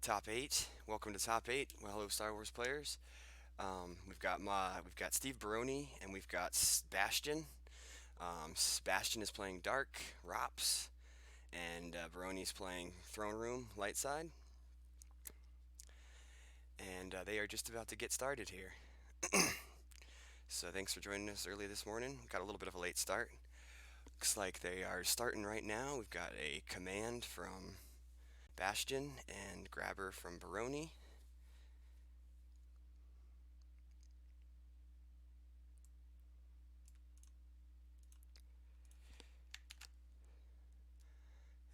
Top eight. Welcome to top eight. Well, hello, Star Wars players. We've got Steve Baroni and we've got Sebastian. Sebastian is playing Dark Rops, and Baroni's playing Throne Room Light Side. And they are just about to get started here. So thanks for joining us early this morning. Got a little bit of a late start. Looks like they are starting right now. We've got a command from Bastion and grabber from Baroni.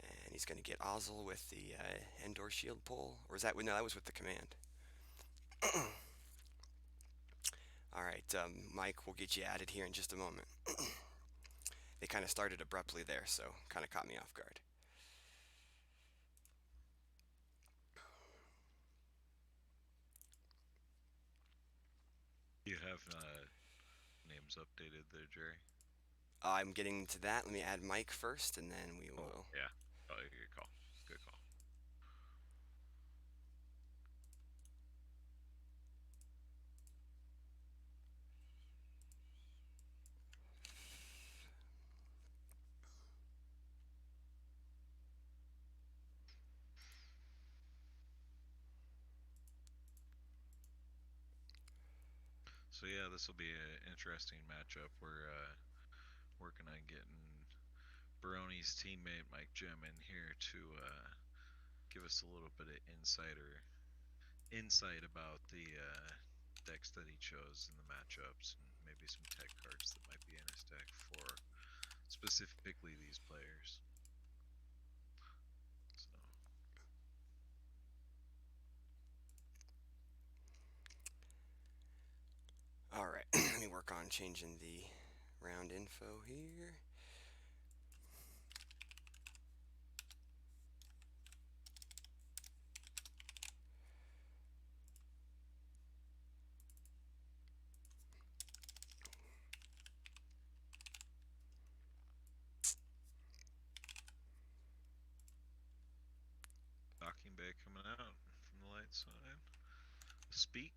And he's going to get Ozzel with the Endor shield pull. Or is that, no, that was with the command. All right, Mike, we'll get you added here in just a moment. They kind of started abruptly there, so kind of caught me off guard. You have names updated there, Jerry? I'm getting to that. Let me add Mike first, and then we Oh, will. yeah. Oh, good call. Good call. So yeah, this will be an interesting matchup. We're working on getting Baroni's teammate Mike Jim in here to give us a little bit of insight about the decks that he chose in the matchups and maybe some tech cards that might be in his deck for specifically these players. So All right, let me work on changing the round info here. Docking Bay coming out from the light side. Speak.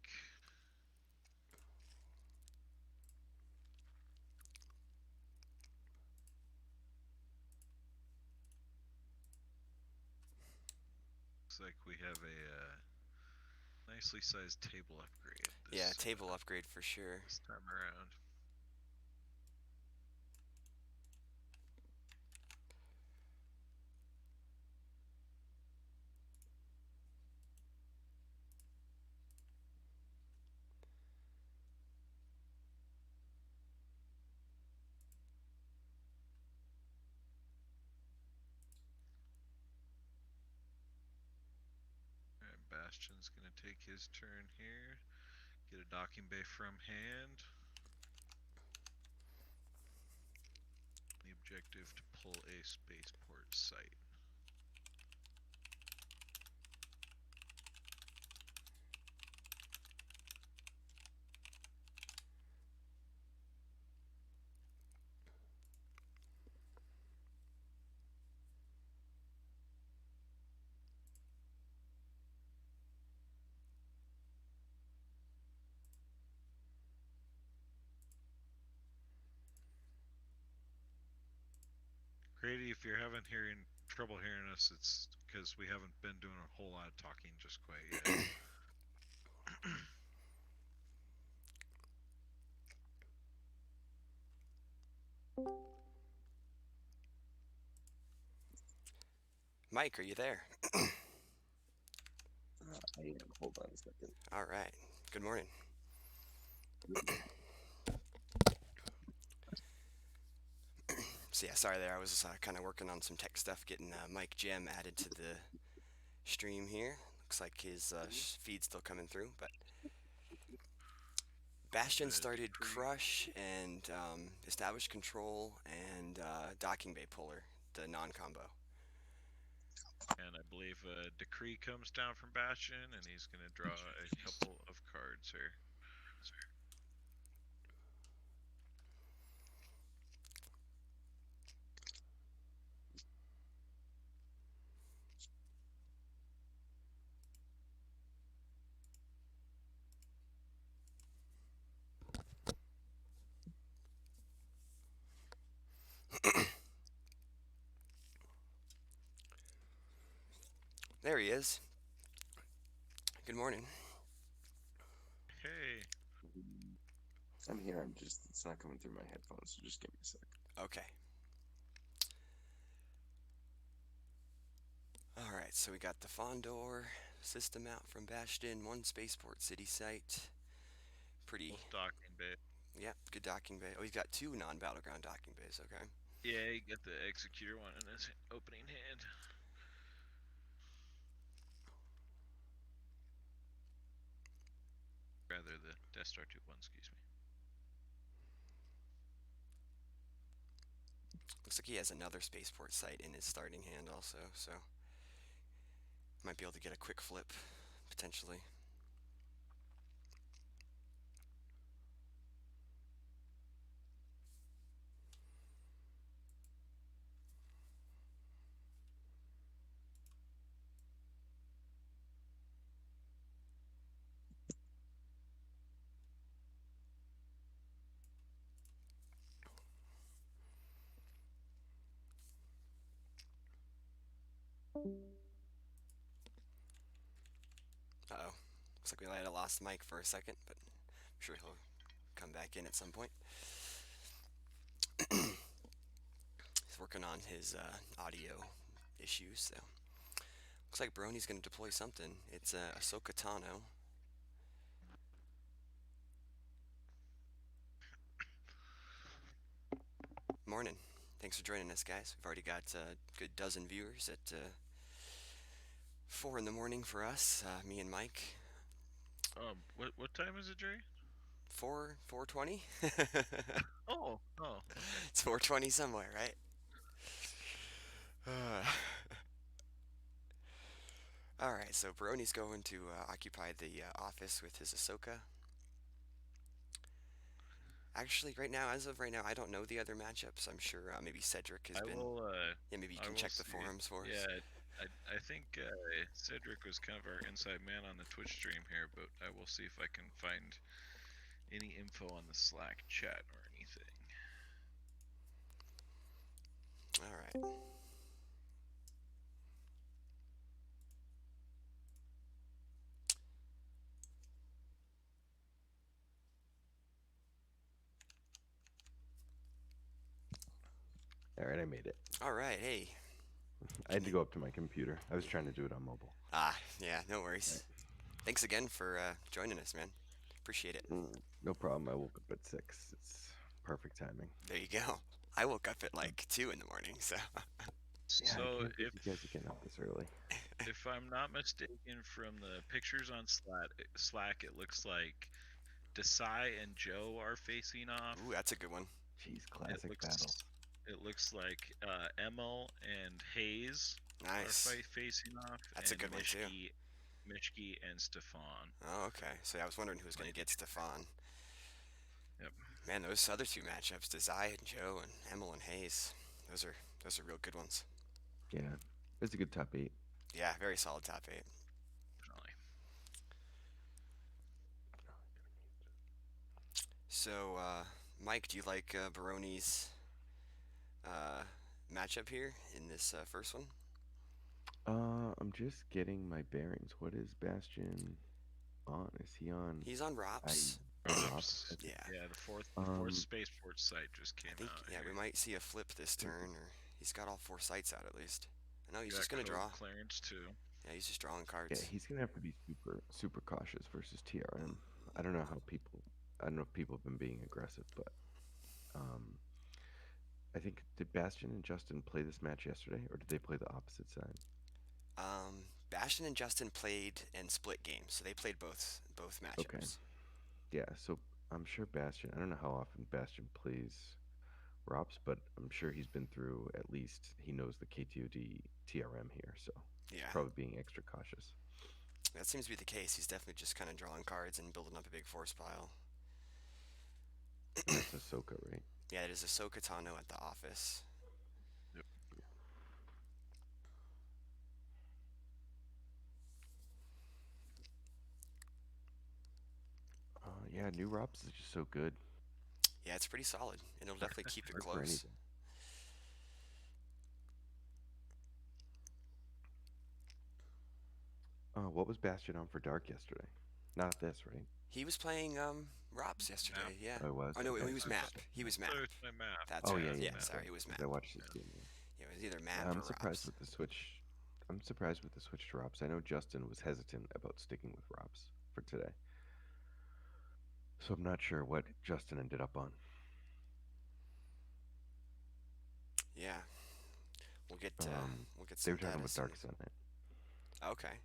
Looks like we have a nicely sized table upgrade Yeah, this table upgrade for sure. this time around. Alright, Bastion's gonna take his turn here. Get a docking bay from hand. The objective to pull a spaceport site. Grady, if you're having trouble hearing us, it's because we haven't been doing a whole lot of talking just quite yet. Mike, are you there? I am. Hold on a second. All right. Good morning. So yeah, sorry there. I was kind of working on some tech stuff, getting Mike Jim added to the stream here. Looks like his feed's still coming through, but Bastion Got a started decree. Crush and established Control and Docking Bay Puller, the non-combo. And I believe a decree comes down from Bastion, and he's going to draw a couple of cards here. There he is. Good morning. Hey. I'm here. I'm just, it's not coming through my headphones, so just give me a sec. Okay. All right, so we got the Fondor system out from Bastion, one Spaceport City site. Pretty, Both docking bay. yeah, good docking bay. Oh, he's got two non-battleground docking bays. Okay. Yeah, you got the executor one in his opening hand. Rather, the Death Star 2 one, excuse me. Looks like he has another Spaceport site in his starting hand also, so might be able to get a quick flip potentially. Uh-oh. Looks like we might have lost Mike for a second, but I'm sure he'll come back in at some point. He's working on his audio issues, so looks like Brony's going to deploy something. It's Ahsoka Tano. Morning. Thanks for joining us, guys. We've already got a good dozen viewers at 4 in the morning for us, me and Mike. What time is it, Jerry? 4:20. Oh, okay. It's 4:20 somewhere, right? All right, so Baroni's going to occupy the office with his Ahsoka. Actually, right now, as of right now, I don't know the other matchups. I'm sure maybe Cedric has I been. will. Yeah, maybe you I can will check the see. forums for us. Yeah, I think Cedric was kind of our inside man on the Twitch stream here, but I will see if I can find any info on the Slack chat or anything. All right. All right, I made it. All right. Hey. I had to go up to my computer. I was trying to do it on mobile. Yeah, no worries. Thanks again for joining us, man. Appreciate it. No problem. I woke up at 6. It's perfect timing. There you go. I woke up at like 2 in the morning, so. Yeah, I So can't believe you guys are getting up this early. if I'm not mistaken, from the pictures on Slack, it looks like Desai and Joe are facing off. Ooh, that's a good one. Jeez, classic battle. It looks like Emil and Hayes Nice. are facing off. That's a and good one, too. Mishki and Stefan. Oh, okay. So yeah, I was wondering who was going to get Stefan. Yep. Man, those other two matchups, Desai and Joe and Emil and Hayes, those are real good ones. Yeah, it's a good top 8. Yeah, very solid top 8. Definitely. So, Mike, do you like Baroni's matchup here in this first one? I'm just getting my bearings. What is Bastion on? Is he on? He's on ROPS. Rops? Yeah. Yeah, the fourth spaceport site just came I think, out. yeah, here. we might see a flip this turn, or he's got all 4 sites out at least. I know he's Got just going to code draw. clearance too. Yeah, he's just drawing Yeah, cards. he's gonna have to be super cautious versus TRM. I don't know how people. I don't know if people have been being aggressive, but I think did Bastion and Justin play this match yesterday, or did they play the opposite side? Bastion and Justin played and split games, so they played both matchups. Okay. Yeah, so I'm sure Bastion. I don't know how often Bastion plays Rops, but I'm sure he's been through at least. He knows the KTOD TRM here, so Yeah, probably being extra cautious. that seems to be the case. He's definitely just kind of drawing cards and building up a big force pile. And that's Ahsoka, right? Yeah, it is Ahsoka Tano at the office. Yep. Yeah, new Rops is just so good. Yeah, it's pretty solid. It'll definitely keep it Hard for close. anything. What was Bastion on for Dark yesterday? Not this, right? He was playing Rops Map. yesterday. Yeah. Oh, it was? Oh no, Okay. he was I thought, Map. He was I thought it Map. was my map. That's Oh, right. yeah, Yeah, Yeah, yeah. map. sorry, Okay. it was Because I Map. watched his Yeah. game. Yeah. Yeah, it was either Yeah, Map or Rops. I'm surprised with the switch to Rops. I know Justin was hesitant about sticking with Rops for today. So I'm not sure what Justin ended up on. Yeah, we'll get uh, Um, we'll get they some were talking data about soon. Dark Senate. Okay.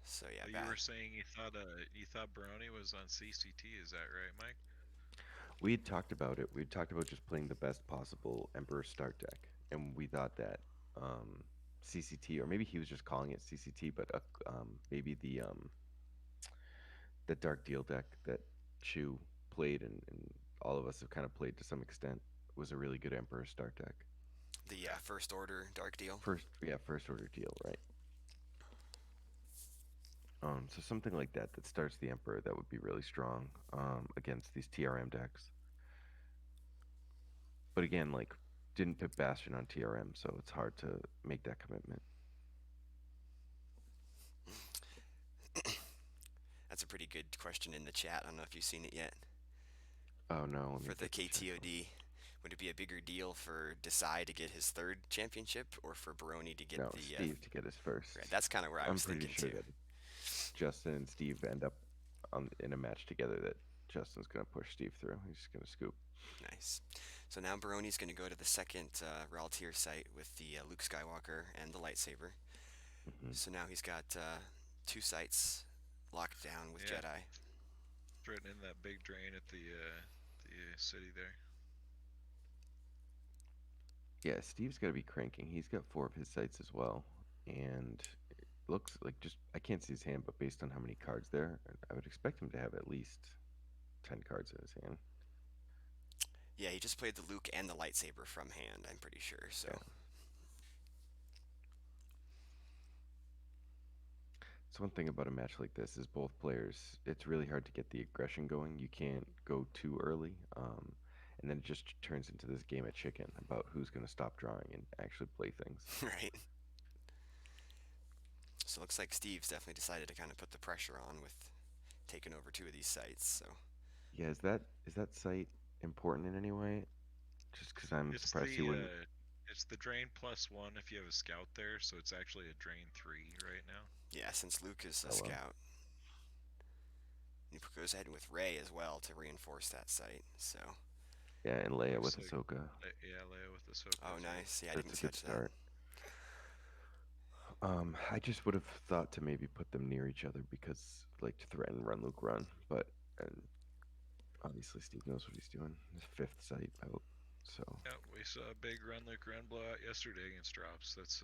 So yeah, But you were saying you thought Baroni was on CCT. Is that right, Mike? We had talked about it. We had talked about just playing the best possible Emperor start deck, and we thought that um, CCT, or maybe he was just calling it CCT, but maybe the Dark Deal deck that Chu played, and all of us have kind of played to some extent, was a really good Emperor start deck. the First Order Dark Deal. First order deal, right? So something like that that starts the Emperor that would be really strong against these TRM decks. But again, like didn't put Bastion on TRM, so it's hard to make that commitment. That's a pretty good question in the chat. I don't know if you've seen it yet. Oh no, let me For the get the chat going. KTOD, would it be a bigger deal for Desai to get his third championship, or for Baroni to get No, the? Steve to get his Right, first. that's kind of where I I'm was pretty thinking sure too. that Justin and Steve end up in a match together that Justin's gonna push Steve through. He's just gonna scoop. Nice. So now Baroni's going to go to the second Raltier site with the Luke Skywalker and the lightsaber. Hmm. So now he's got two sites locked down with Yeah, Jedi. threatening that big drain at the city there. Yeah, Steve's got to be cranking. He's got four of his sites as well, and it looks like just I can't see his hand, but based on how many cards there, I would expect him to have at least 10 cards in his hand. Yeah, he just played the Luke and the lightsaber from hand, I'm pretty sure. So, Yeah. So one thing about a match like this is both players. It's really hard to get the aggression going. You can't go too early, and then it just turns into this game of chicken about who's going to stop drawing and actually play things. right. So it looks like Steve's definitely decided to kind of put the pressure on with taking over two of these sites. So, Yeah, is that site important in any way? Just because I'm It's surprised he the wouldn't. uh, it's the drain +1 if you have a scout there, so it's actually a drain 3 right now. yeah, since Luke is a Oh well. scout, he goes ahead with Ray as well to reinforce that site. So, Yeah, and Leia Looks with like Ahsoka. Yeah, Leia with Ahsoka oh, too. nice. Yeah, I That's a didn't good catch that. start. I just would have thought to maybe put them near each other because like to threaten run Luke run, but and obviously Steve knows what he's doing. His fifth site out, so Yeah, we saw a big run Luke run blowout yesterday against drops. That's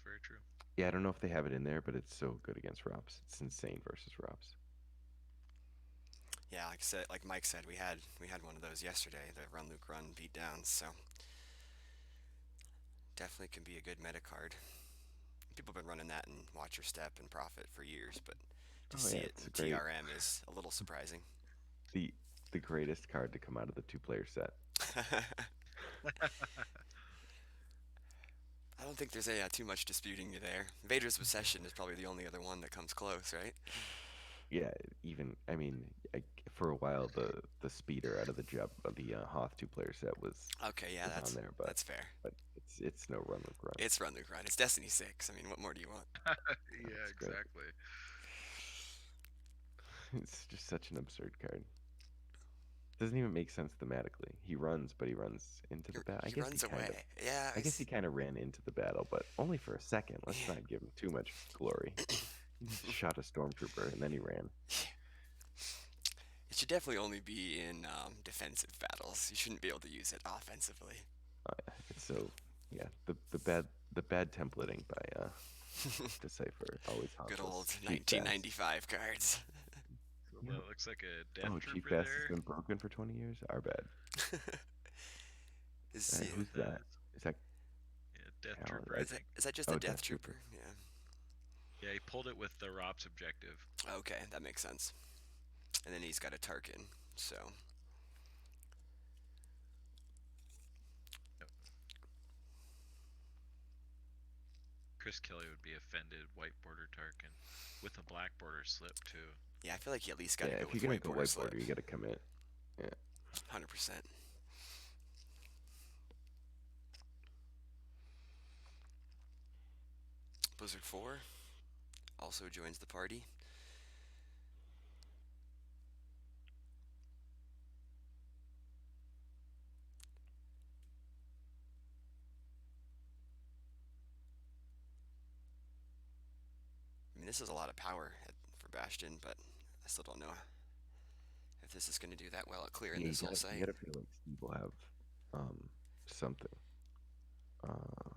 very true. yeah, I don't know if they have it in there, but it's so good against Robs. It's insane versus Robs. Yeah, like Mike said, we had one of those yesterday, the Run Luke Run beatdowns. So definitely can be a good meta card. People have been running that in Watch Your Step and Profit for years, but to Oh see yeah, it it's in a great TRM is a little surprising. the the greatest card to come out of the two-player set. I don't think there's any too much disputing you there. Vader's Obsession is probably the only other one that comes close, right? Yeah, even I mean, for a while the speeder out of the Hoth two-player set Okay, yeah, was on that's there, that's fair. but it's no run Luke run. It's Run Luke Run. It's Destiny 6. I mean, what more do you want? Yeah, It's great. exactly. It's just such an absurd card. Doesn't even make sense thematically. He runs, but he runs into the battle. He runs away. Yeah, I guess he kind of ran into the battle, but only for a second. Let's not give him too much glory. He just shot a stormtrooper and then he ran. it should definitely only be in defensive battles. You shouldn't be able to use it offensively. It's so yeah. The bad templating by Decipher always Good haunts old us. Cheap fast. 1995 cards. So Yep. that looks like a death Oh, cheap trooper fast has there. been broken for 20 years. Our bad. is, See what Who's that that? is. Is that Yeah, death Cal? trooper, I is that think. is that just a Oh, Death Death Trooper? Trooper. Yeah. Yeah, he pulled it with the ROPS objective. Okay, that makes sense. And then he's got a Tarkin. So Yep. Chris Kelly would be offended. White border Tarkin with a black border slip too. Yeah, I feel like you at least got to Yeah, go if you're with gonna white go border white slip. border, you gotta commit. Yeah. 100%. Blizzard 4 also joins the party. I mean, this is a lot of power for Bastion, but I still don't know if this is going to do that well at clearing Yeah, this whole you site. gotta feel like Steve will have something, uh,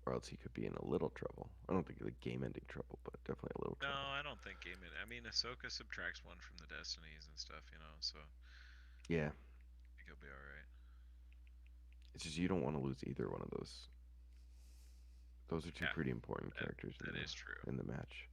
or else he could be in a little trouble. I don't think like game-ending trouble, but definitely a little No, trouble. I don't think game it. I mean, Ahsoka subtracts one from the destinies and stuff, so I Yeah, think he'll be all right. it's just you don't want to lose either one of those. Those are two Yeah, pretty important that characters that is true. in the match.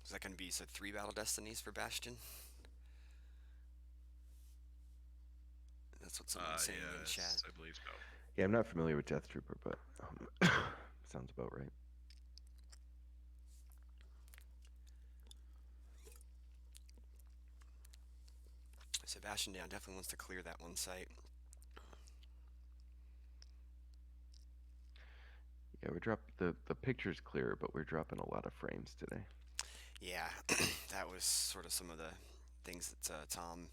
Is that going to be so 3 battle destinies for Bastion? That's what someone's saying in chat. Yes, I believe so. Yeah, I'm not familiar with Death Trooper, but sounds about right. Sebastian down definitely wants to clear that one site. Yeah, the picture's clearer, but we're dropping a lot of frames today. Yeah, that was sort of some of the things that Tom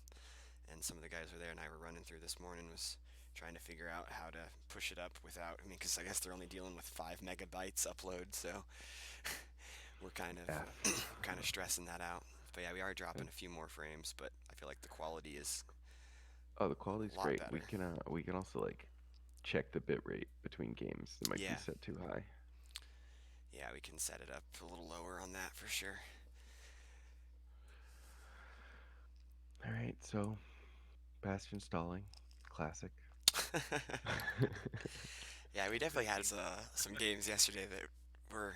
and some of the guys were there and I were running through this morning, was trying to figure out how to push it up without, I mean, because I guess they're only dealing with 5 megabytes upload, so we're kind of Yeah. kind of stressing that out. But yeah, we are dropping a few more frames, but I feel like the quality is Oh, the quality's a lot great. better. We can also like check the bit rate between games. It might be Yeah, set too high. yeah, we can set it up a little lower on that for sure. All right, so Bastion stalling, classic. Yeah, we definitely had Team some games yesterday that were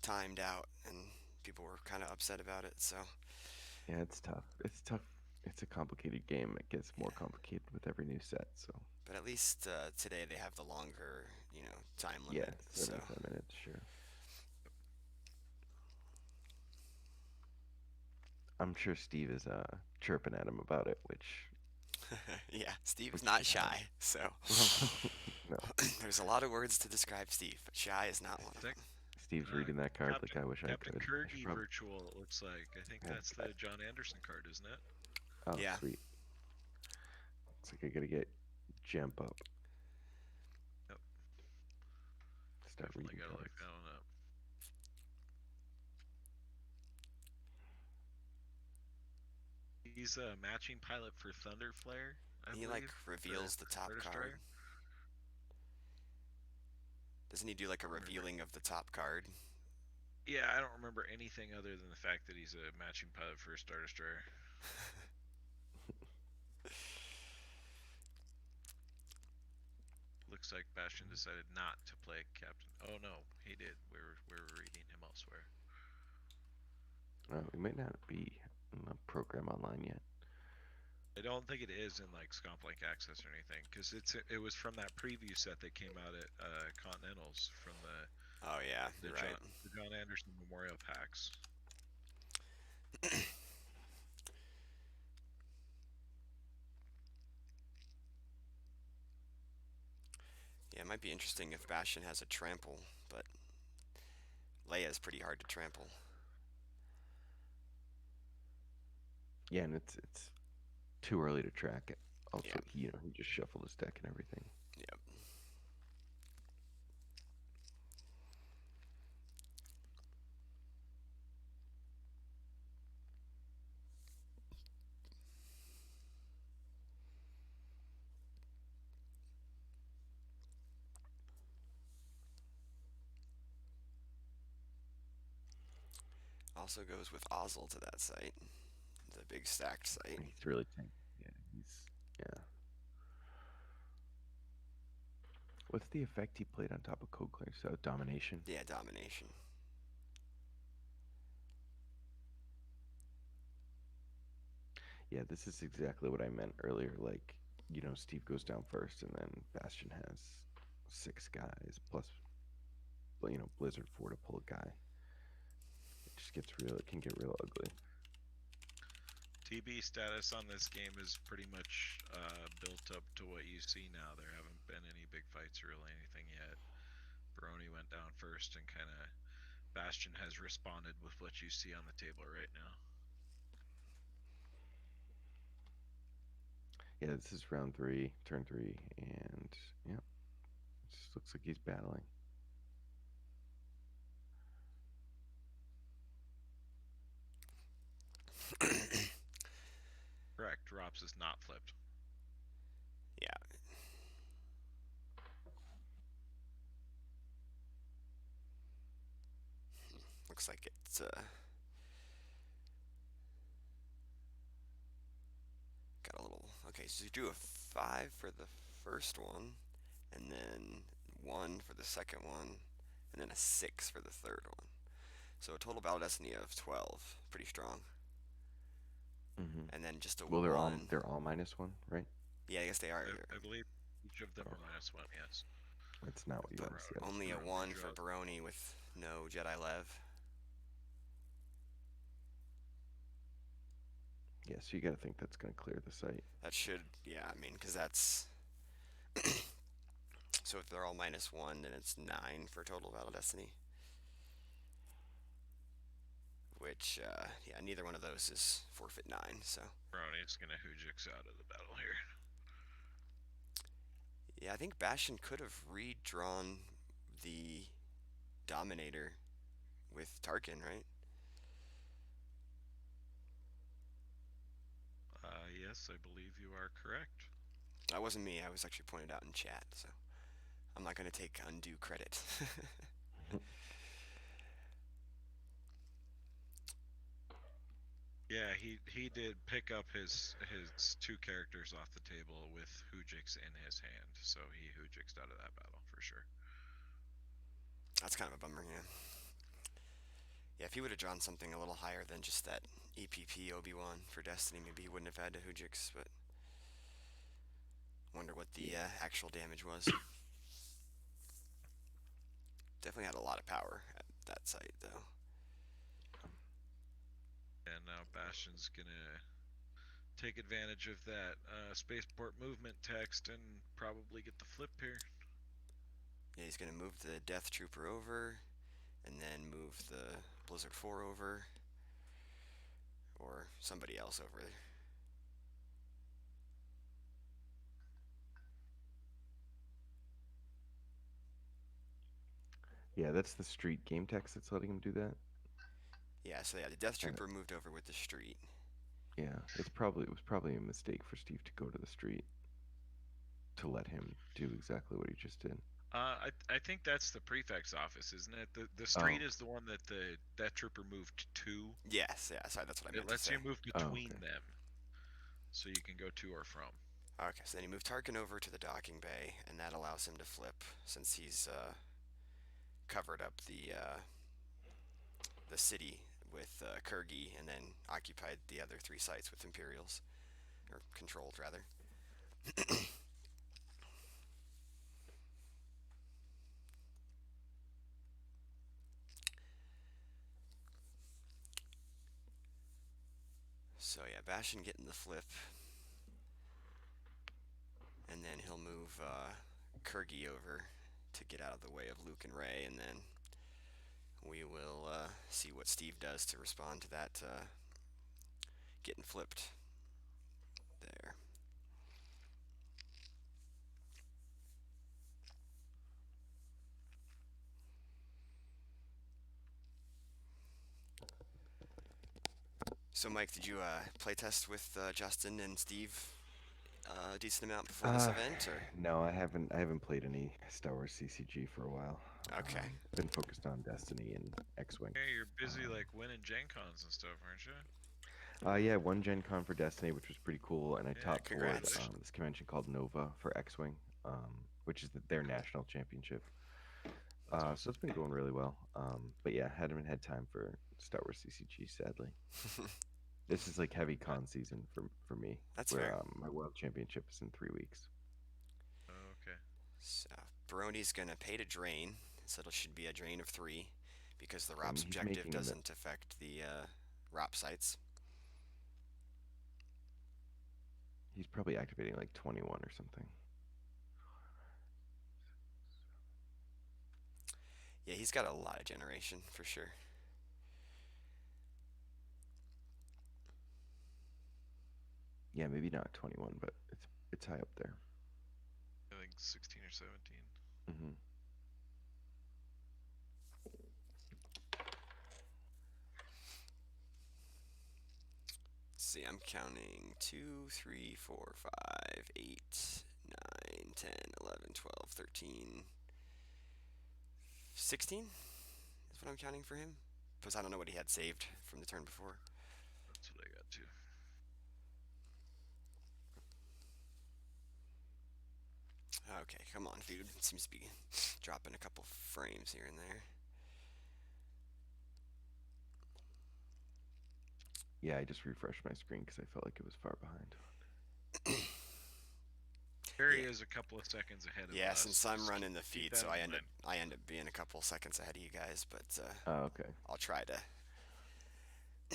timed out, and people were kind of upset about it. So Yeah, it's tough. It's tough. It's a complicated game. It gets more yeah, complicated with every new set. So but at least today they have the longer, time yeah, limit. So 75 minutes, sure. I'm sure Steve is chirping at him about it, yeah, Steve is which not is how. shy. So Well, no, there's a lot of words to describe Steve, but shy is not I one of think them. Steve's reading that card like Captain I wish I Captain could. I should Kirgy probably. virtual. It looks like. I think Yeah, that's the John Anderson card, isn't it? oh, Yeah, sweet. It's like I gotta get jump up. Yep, Start definitely reading gotta look cards. that one up. He's a matching pilot for Thunder Flare, I he like believe, reveals the for top Star card. Destroyer. Doesn't he do like I a don't remember. revealing of the top card? Yeah, I don't remember anything other than the fact that he's a matching pilot for a Star Destroyer. Looks like Bastion decided not to play Captain. Oh no, he did. We're reading him elsewhere. We might not be in the program online yet. I don't think it is in like Scomp Link Access or anything, because it was from that preview set that came out at Continentals from Oh yeah, the you're right. John Anderson Memorial Packs. Yeah, it might be interesting if Bastion has a trample, but Leia's pretty hard to trample. Yeah, and it's too early to track it. Yeah, Also, he just shuffled his deck and everything. yep. Also goes with Ozzel to that site, the big stacked site. He's really tanky. Yeah, he's yeah. What's the effect he played on top of Kogler? So domination. Yeah, domination. Yeah, this is exactly what I meant earlier. Like, Steve goes down first, and then Bastion has 6 guys plus, Blizzard 4 to pull a guy. It just gets real. It can get real ugly. TB status on this game is pretty much built up to what you see now. There haven't been any big fights or really anything yet. Baroni went down first, and kind of Bastion has responded with what you see on the table right now. Yeah, this is round 3, turn 3, and yeah, it just looks like he's battling. Correct. Drops is not flipped. Yeah. Looks like it's got a little. Okay, so you do a 5 for the first one, and then 1 for the second one, and then a 6 for the third one. So a total battle destiny of 12. Pretty strong. Mm-hmm. And then just a Well, 1. they're all -1, right? Yeah, I guess they are. I believe each of them Oh, are -1. Yes. that's not what you But want to see out of only a Steve. 1 for Baroni with no Jedi Lev. Yeah, so you got to think that's going to clear the site. That should, yeah, I mean, because that's. So if they're all -1, then it's 9 for total battle destiny. Which, yeah, neither one of those is forfeit 9, so. Baroni is going to Hoojix out of the battle here. Yeah, I think Bastion could have redrawn the Dominator with Tarkin, right? Yes, I believe you are correct. That wasn't me. I was actually pointed out in chat, so I'm not going to take undue credit. Yeah, he did pick up his 2 characters off the table with Hoojix in his hand, so he Hoojixed out of that battle for sure. That's kind of a bummer, yeah. Yeah, if he would have drawn something a little higher than just that EPP Obi-Wan for Destiny, maybe he wouldn't have had to Hoojix, but wonder what the actual damage was. Definitely had a lot of power at that site, though. And now Bastion's gonna take advantage of that spaceport movement text and probably get the flip here. Yeah, he's going to move the Death Trooper over, and then move the Blizzard 4 over, or somebody else over there. Yeah, that's the street game text that's letting him do that. Yeah, so yeah, the Death Trooper moved over with the street. Yeah, it was probably a mistake for Steve to go to the street to let him do exactly what he just did. I think that's the prefect's office, isn't it? The street is the one that the Death Trooper moved to. Yes, yeah, sorry, that's what I meant It lets to say. you move between okay. them, so you can go to or from. Okay, so then he moved Tarkin over to the docking bay, and that allows him to flip since he's covered up the city with Kurgi, and then occupied the other 3 sites with Imperials, or controlled rather. So yeah, Bastion getting the flip, and then he'll move Kurgi over to get out of the way of Luke and Rey, and then we will see what Steve does to respond to that getting flipped there. So Mike, did you playtest with Justin and Steve a decent amount before this event, or? No, I haven't. I haven't played any Star Wars CCG for a while. Okay. Been focused on Destiny and X-Wing. Hey, you're busy like winning Gen Cons and stuff, aren't you? Yeah, one Gen Con for Destiny, which was pretty cool, and I Yeah, top toured congrats. congratulations. this convention called Nova for X-Wing. which is their national championship. That's So awesome. it's been going really well. But yeah, haven't had time for Star Wars CCG, sadly. This is like heavy But con season for me, That's where fair. my world championship is in 3 weeks. okay. So Baroni's gonna pay to drain, so it should be a drain of 3, because the And ROP's he's objective making doesn't affect the ROP sites. he's probably activating like 21 or something. Yeah, he's got a lot of generation for sure. Yeah, maybe not 21, but it's high up there. I think 16 or 17. Hmm. Let's see, I'm counting 2, 3, 4, 5, 8, 9, 10, 11, 12, 13, 16 is what I'm counting for him. Because I don't know what he had saved from the turn before. That's what I got too. Okay, come on, dude. It seems to be dropping a couple frames here and there. Yeah, I just refreshed my screen because I felt like it was far behind. Harry Yeah, is a couple of seconds ahead of yeah. us. Since I'm Just running the keep feed, that so in I end up mind. I end up being a couple seconds ahead of you guys. But Oh, okay. I'll try to.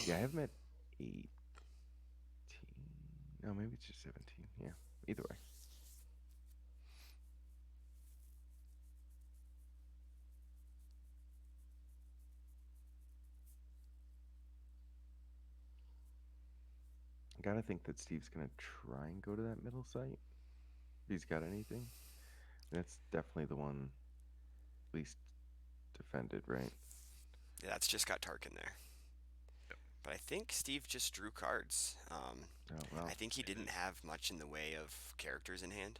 Yeah, I have him at 18. No, maybe it's just 17. Yeah, either way. I gotta think that Steve's gonna try and go to that middle site. If he's got anything. That's definitely the one least defended, right? Yeah, that's just got Tarkin there. Yep. But I think Steve just drew cards. Oh I well. think he He didn't did. have much in the way of characters in hand.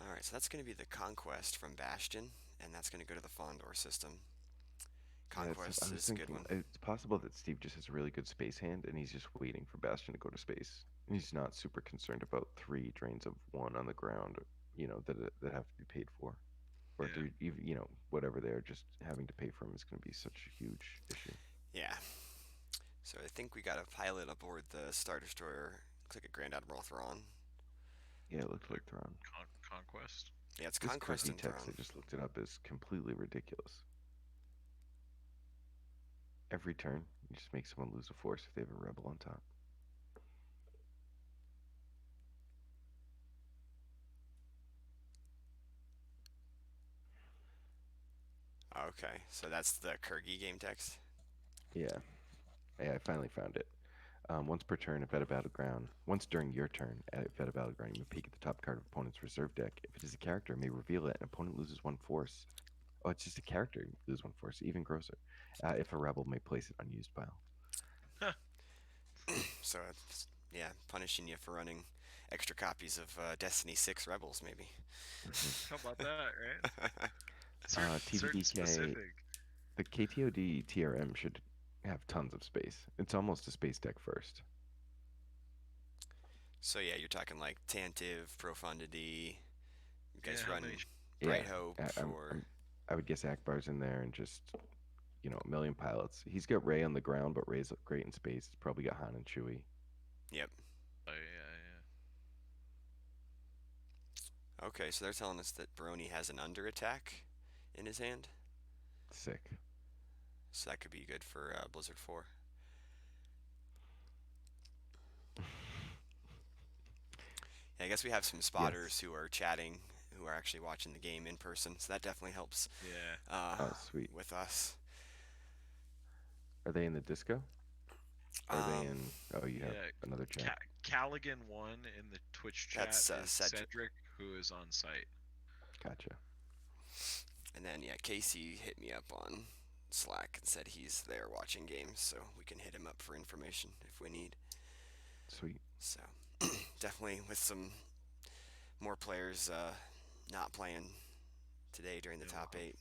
All right, so that's going to be the Conquest from Bastion, and that's going to go to the Fondor system. Yeah, it's I Conquest was is a good thinking one. it's possible that Steve just has a really good space hand and he's just waiting for Bastion to go to space. And he's not super concerned about 3 drains of 1 on the ground, that have to be paid for. Or Yeah. three, even, whatever they're just having to pay for him is going to be such a huge issue. Yeah. So I think we got a pilot aboard the Star Destroyer. Looks like a Grand Admiral Thrawn. Yeah, it looks Like like Thrawn. conquest. Yeah, it's This Conquest Kirby and text, I Thrawn. just looked it up, is completely ridiculous. Every turn, you just make someone lose a force if they have a rebel on top. Okay, so that's the Kirgi game text. Yeah, yeah, I finally found it. Once per turn, at a battleground. Once during your turn, at a battleground, you may peek at the top card of opponent's reserve deck. If it is a character, it may reveal it. An opponent loses 1 force. Oh, it's just a character. You lose 1 force. Even grosser. If a rebel may place it unused pile. So it's, yeah, punishing you for running extra copies of Destiny 6 Rebels, maybe. Hmm. How about that, right? Certain TVDK, specific. the KTOD TRM should have tons of space. It's almost a space deck first. So yeah, you're talking like Tantive, Profundity. You Yeah. guys How run many? Yeah, Bright Hope, I, I'm, or I'm, I would guess Akbar's in there and just a million pilots. He's got Ray on the ground, but Ray's great in space. He's probably got Han and Chewie. yep. Oh yeah, Okay, so they're telling us that Baroni has an under attack in his hand, Sick. so that could be good for Blizzard 4. Yeah, I guess we have some Yes. spotters who are chatting, who are actually watching the game in person, so that definitely helps yeah, yeah. uh, Oh, sweet. with us. Are they in the disco? Or are they Um, in? Oh, you have Yeah. another chat. Callaghan won in the Twitch chat that's is Cedric. Cedric, who is on site. Gotcha. And then, yeah, Casey hit me up on Slack and said he's there watching games, so we can hit him up for information if we need. Sweet. So, definitely with some more players not playing today during the Yeah, top 8.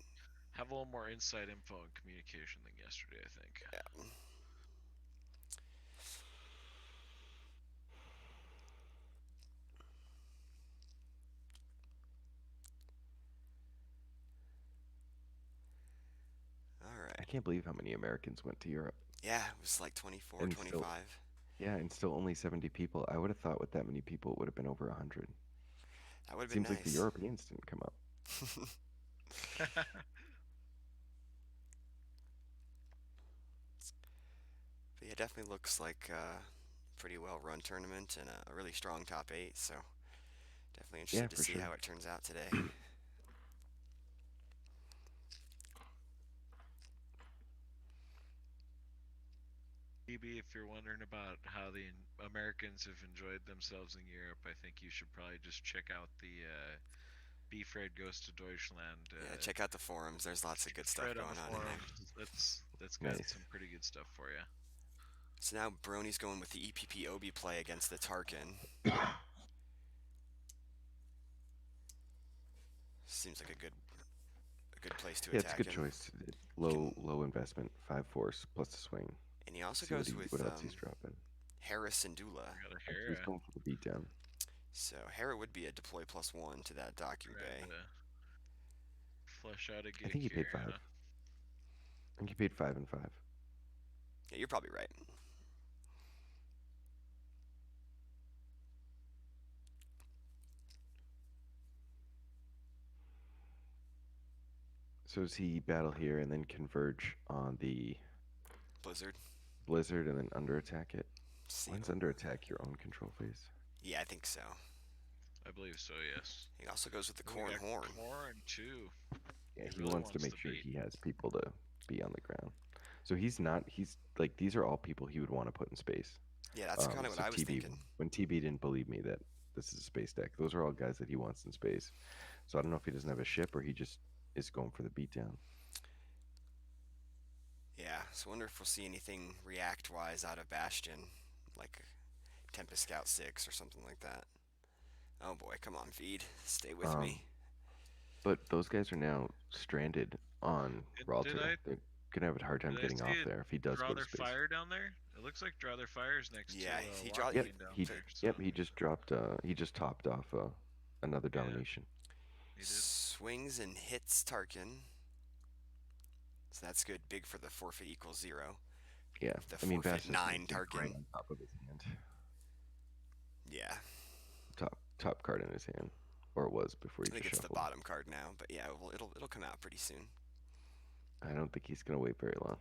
have a little more inside info and communication than yesterday, I think. Yeah. All right. I can't believe how many Americans went to Europe. Yeah, it was like 24, And still, 25. yeah, and still only 70 people. I would have thought with that many people it would have been over 100. That would have been Seems like the nice. Europeans didn't come up. But yeah, definitely looks like a pretty well run tournament and a really strong top eight. So definitely Yeah, interested to for see sure. how it turns out today. BB, if you're wondering about how the Americans have enjoyed themselves in Europe, I think you should probably just check out the Be Fred Goes to Deutschland Yeah, check out the forums. There's lots of good stuff thread on the going on in there. forums. That's got Nice. some pretty good stuff for you. So now Brony's going with the EPP Obi play against the Tarkin. Seems like a good place to Yeah, it's a attack good him. choice. You can, Low investment, 5 force plus the swing. and he also See what goes with what else he's dropping. Harris and Dula. We got a Oh, he's Hera going for the beatdown. So Hera would be a deploy +1 to that docking trying bay. to flush out a I gig think he paid here, five. huh? I think he paid 5 and 5. Yeah, you're probably right. So does he battle here and then converge on the Blizzard. blizzard and then under attack it? See. When's under attack your own control phase? Yeah, I think so. I believe so, yes. He also goes with the We Corn got Horn. Corn too. Yeah, He he really wants to wants make the sure beat. he has people to be on the ground. So he's not. He's like these are all people he would want to put in space. Yeah, that's kind of what So I was TB thinking. when TB didn't believe me that this is a space deck, those are all guys that he wants in space. So I don't know if he doesn't have a ship or he just is going for the beatdown. Yeah, so I wonder if we'll see anything react-wise out of Bastion, like Tempest Scout 6 or something like that. Oh boy, come on, Feed. Stay with Um, me. but those guys are now stranded on Did Ralter. I They're gonna have a hard time did I getting see off it there if he does draw go to their space. fire down there? It looks like draw their fires next to Yeah, he draw. Yep, Walking down he there. So yep he just dropped. He just topped off another yeah, domination. he did. Swings and hits Tarkin. So that's good. Big for the forfeit equals 0. Yeah, The I mean forfeit Bastion's 9 right Tarkin. on top of his hand. Yeah, Top card in his hand, or it was before he I think just it's the shuffled. bottom card now, but yeah, well, it'll come out pretty soon. I don't think he's gonna wait very long.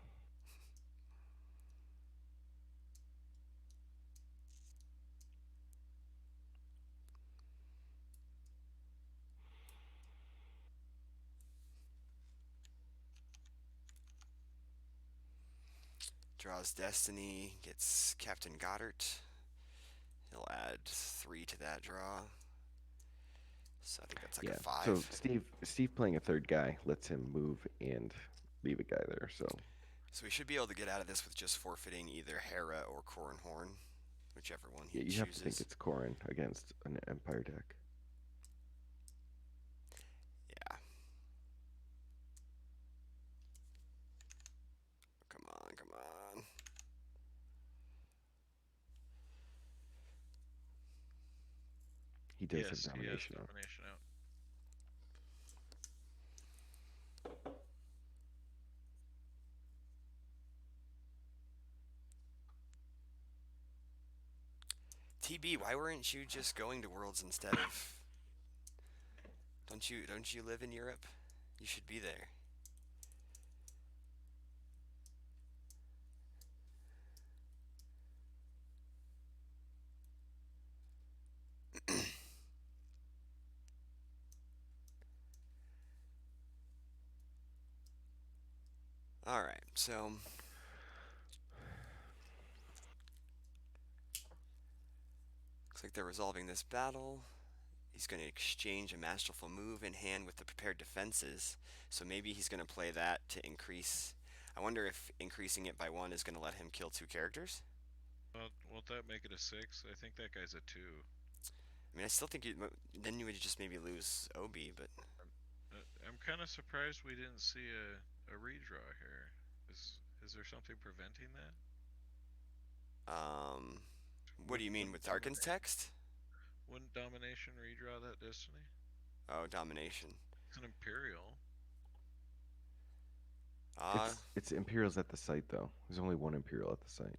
Draws Destiny, gets Captain Goddard. He'll add 3 to that draw. So I think that's like a Yeah. So 5. Steve playing a third guy lets him move and leave a guy there. So So we should be able to get out of this with just forfeiting either Hera or Corn Horn, whichever one yeah, he you have to think chooses. it's Corrin against an Empire deck. Yeah. Come on, come on. He does have Yes, he has domination on. domination out. TB, why weren't you just going to Worlds instead of? Don't you live in Europe? You should be there. All right, so looks like they're resolving this battle. He's going to exchange a masterful move in hand with the prepared defenses. So maybe he's going to play that to increase. I wonder if increasing it by 1 is going to let him kill 2 characters. Well, won't that make it a 6? I think that guy's a 2. I mean, I still think then you would just maybe lose Obi, but I I'm kind of surprised we didn't see a redraw here. Is there something preventing that? Um, what do you Wouldn't mean wouldn't with Tarkin's dominate text? wouldn't domination redraw that destiny? Oh, domination. It's an imperial. Uh, It's Imperials at the site though. There's only one Imperial at the site,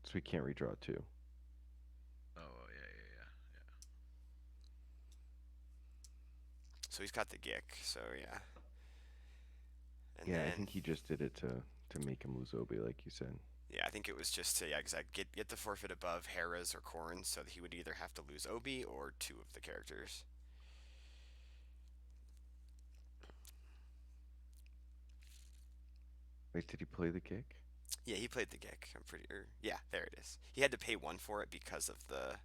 so we can't redraw two. Oh yeah. so he's got the Gick. So yeah, and Yeah, I then think he just did it to make him lose Obi, like you said. yeah, I think it was just to yeah, exactly get the forfeit above Hera's or Corrin's, so that he would either have to lose Obi or two of the characters. Wait, did he play the kick? Yeah, he played the Gick. I'm pretty. Yeah, there it is. He had to pay one for it because of the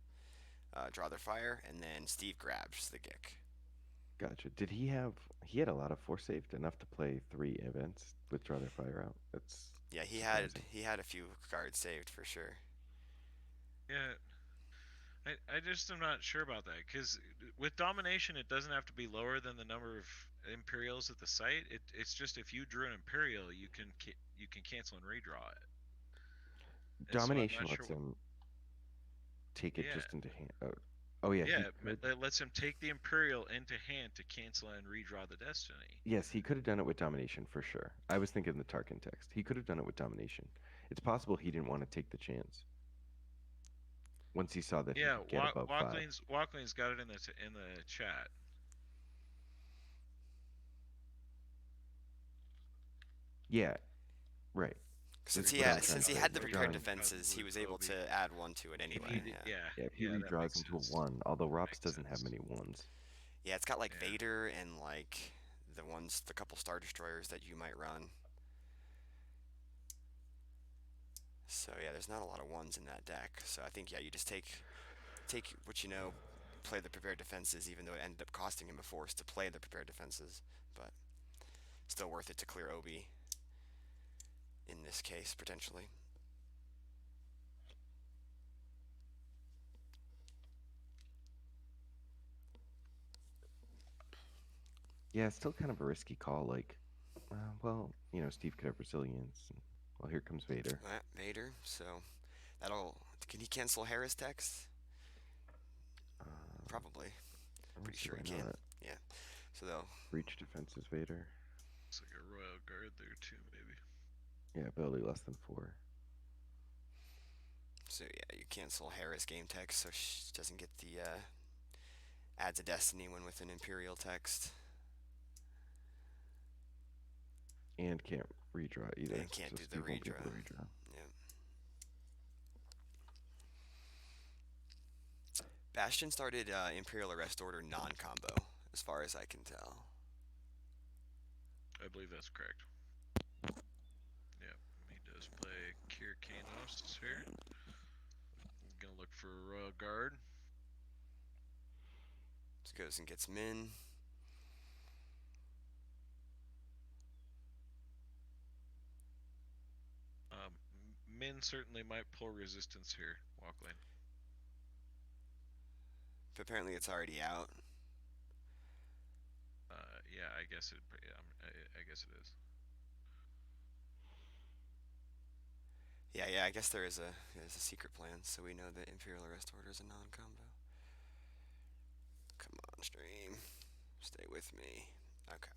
draw their fire, and then Steve grabs the Gick. Gotcha. Did he have? He had a lot of force saved, enough to play three events with draw their fire out. That's Yeah, he had surprising. he had a few cards saved for sure. Yeah, I just am not sure about that because with domination, it doesn't have to be lower than the number of Imperials at the site. It's just if you drew an Imperial, you can cancel and redraw it. And so I'm Domination not sure lets what. him take it Yeah, just into hand. Oh yeah, he yeah, could. it lets him take the Imperial into hand to cancel and redraw the Destiny. Yes, he could have done it with domination for sure. I was thinking the Tarkin text. He could have done it with domination. It's possible he didn't want to take the chance once he saw that he Yeah, could get above five. Walkling's got it in the chat. Yeah, right. This Since is he what I was had trying since to he say. had the prepared Redrawing Redrawing. defenses, he was able to add one to it If anyway. he did, Yeah, yeah, Yeah, if he yeah, that redraws makes into a sense. one, although Rops Makes doesn't have sense. many ones. yeah, it's got like Yeah. Vader and like the couple Star Destroyers that you might run. So yeah, there's not a lot of ones in that deck. So I think yeah, you just take what you know, play the prepared defenses, even though it ended up costing him a force to play the prepared defenses, but still worth it to clear Obi in this case potentially. Yeah, it's still kind of a risky call. Like, well, Steve could have resilience. And, well, here comes Vader. Vader. So that'll can he cancel Harris text? Um, Probably. I don't Pretty see sure why he can. not. Yeah. So they'll Breach defenses Vader. It's like a Royal Guard there too, maybe. Yeah, ability less than four. so yeah, you cancel Harris game text so she doesn't get the adds a destiny when with an imperial text And can't redraw either. and can't So do the Steve won't be able redraw. to redraw. Yeah. Bastion started Imperial Arrest Order non-combo, as far as I can tell. I believe that's correct. Yep, he does play Kyrkanos here. I'm gonna look for a Royal Guard. Just goes and gets Min. Min certainly might pull resistance here, Walkling. But apparently it's already out. Yeah, I guess it. Yeah, I guess it is. Yeah, I guess there's a secret plan, so we know that Imperial Arrest Order is a non-combo. Come on, stream. Stay with me. Okay.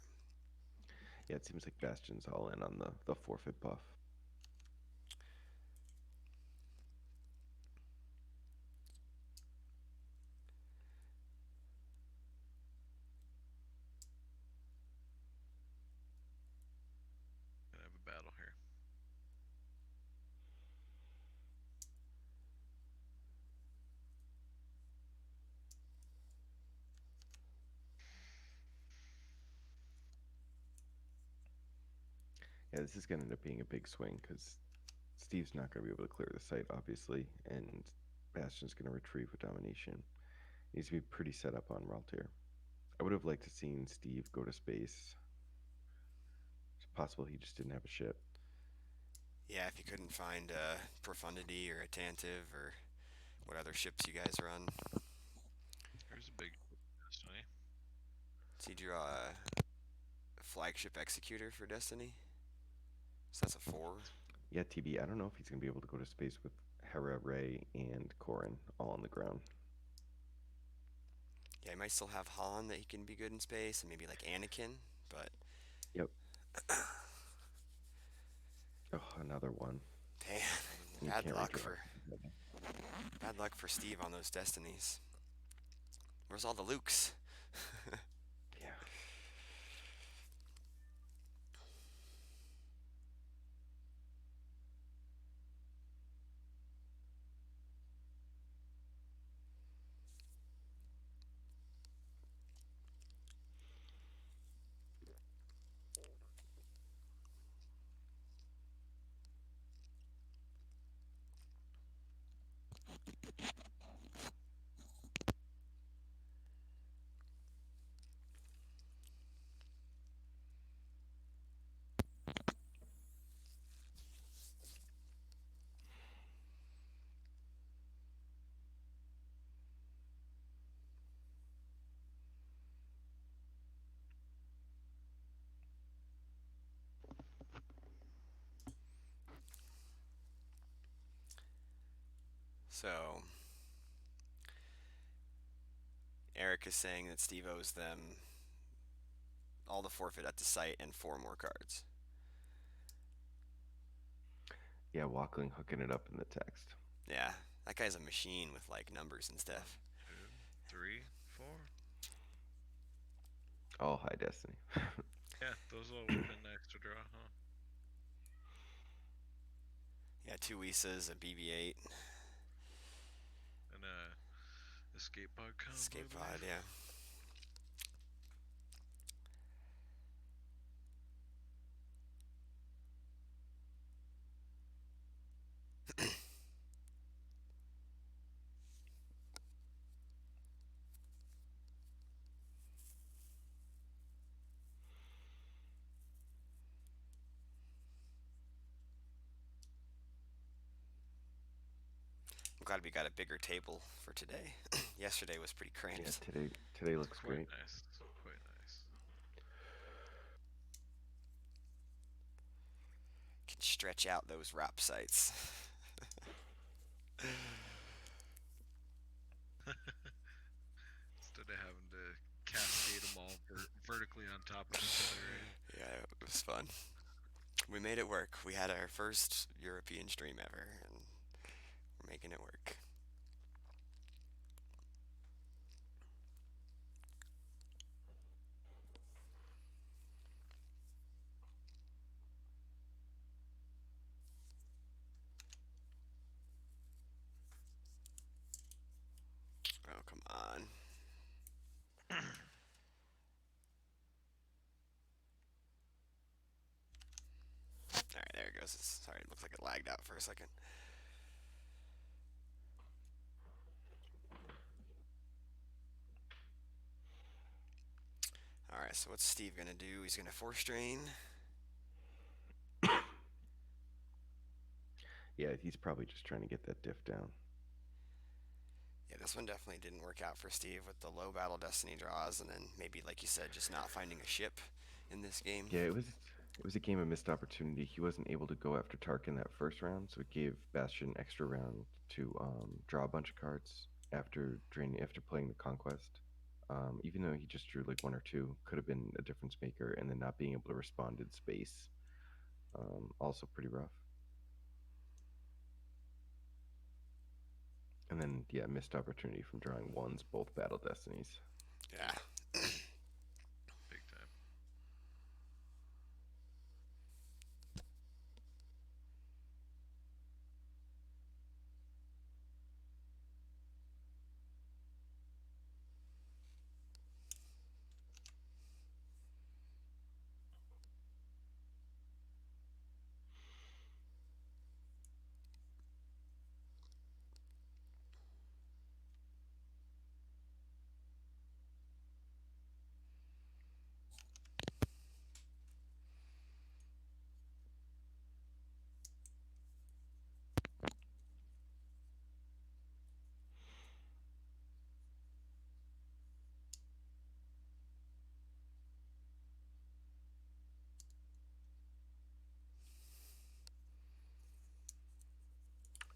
Yeah, it seems like Bastion's all in on the forfeit buff. Gonna have a battle here. Yeah, this is going to end up being a big swing because Steve's not going to be able to clear the site, obviously, and Bastion's going to retrieve with domination. Needs to be pretty set up on Raltair. I would have liked to seen Steve go to space. It's possible he just didn't have a ship. Yeah, if you couldn't find Profundity or Attentive or what other ships you guys run. There's a big destiny. So you draw flagship executor for Destiny. So that's a 4. Yeah, TB. I don't know if he's gonna be able to go to space with Hera, Ray, and Corrin all on the ground. Yeah, he might still have Han that he can be good in space, and maybe like Anakin, but Yep. Oh, another one. man, And you bad can't luck redraw. for bad luck for Steve on those Destinies. Where's all the Lukes? Yeah. So Eric is saying that Steve owes them all the forfeit at the site and 4 more cards. Yeah, Walkling hooking it up in the text. Yeah, that guy's a machine with like numbers and One, stuff. two, three, four. All high Destiny. Yeah, those all would have been nice to draw, huh? Yeah, 2 Isas, a BB-8, And escape pod combo, I escape pod. believe. Yeah. I'm glad we got a bigger table for today. Yesterday was pretty Yeah, cramped. today looks Quite great. nice. Quite nice. Can stretch out those wrap sites. Instead of having to cascade them all vertically on top of each other, right? Yeah, it was fun. We made it work. We had our first European stream ever, and we're making it work. Oh, come on. Alright, there it goes. Sorry, it looks like it lagged out for a second. Alright, so what's Steve gonna do? He's gonna force drain. Yeah, he's probably just trying to get that diff down. Yeah, this one definitely didn't work out for Steve with the low battle destiny draws, and then maybe, like you said, just not finding a ship in this game. Yeah, it was a game of missed opportunity. He wasn't able to go after Tarkin that first round, so it gave Bastion an extra round to draw a bunch of cards after playing the conquest. Even though he just drew like one or two, could have been a difference maker, and then not being able to respond in space, also pretty rough. And then yeah, missed opportunity from drawing ones, both battle destinies. Yeah. Big time.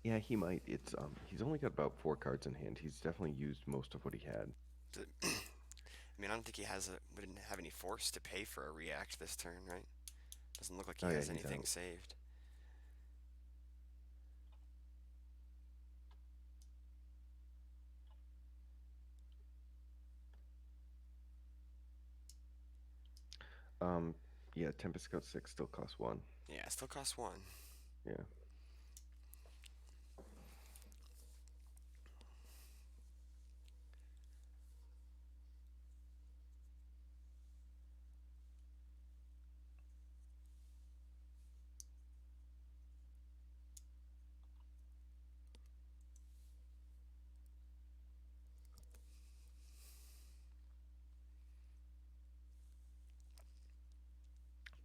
Yeah, he might. He's only got about 4 cards in hand. He's definitely used most of what he had. I mean, I don't think he wouldn't have any force to pay for a react this turn, right? Doesn't look like he Oh yeah, has he's anything out. saved. Um, yeah, Tempest Scout 6 still costs 1. Yeah, it still costs one. Yeah.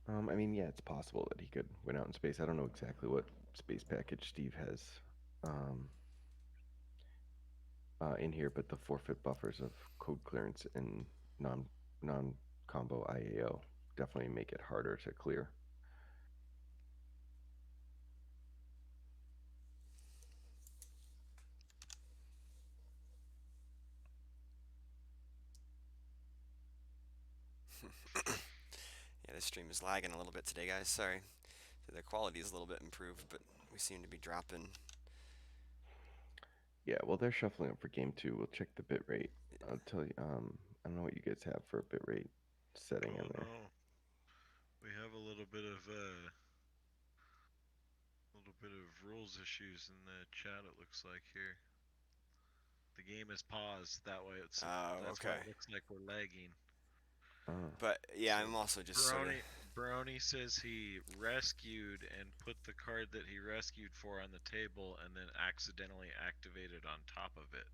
I mean, yeah, it's possible that he could win out in space. I don't know exactly what space package Steve has um, in here, but the forfeit buffers of code clearance and non combo IAO definitely make it harder to clear. Yeah, this stream is lagging a little bit today, guys. Sorry. The quality is a little bit improved, but we seem to be dropping. Yeah, well, they're shuffling up for game 2. We'll check the bit rate. I'll tell you. I don't know what you guys have for a bit rate setting in Oh there. no, we have a little bit of rules issues in the chat. It looks like here the game is paused. Oh, That's why okay. it looks like we're lagging. Oh, But yeah, So I'm also just sort of. Brony says he rescued and put the card that he rescued for on the table and then accidentally activated on top of it.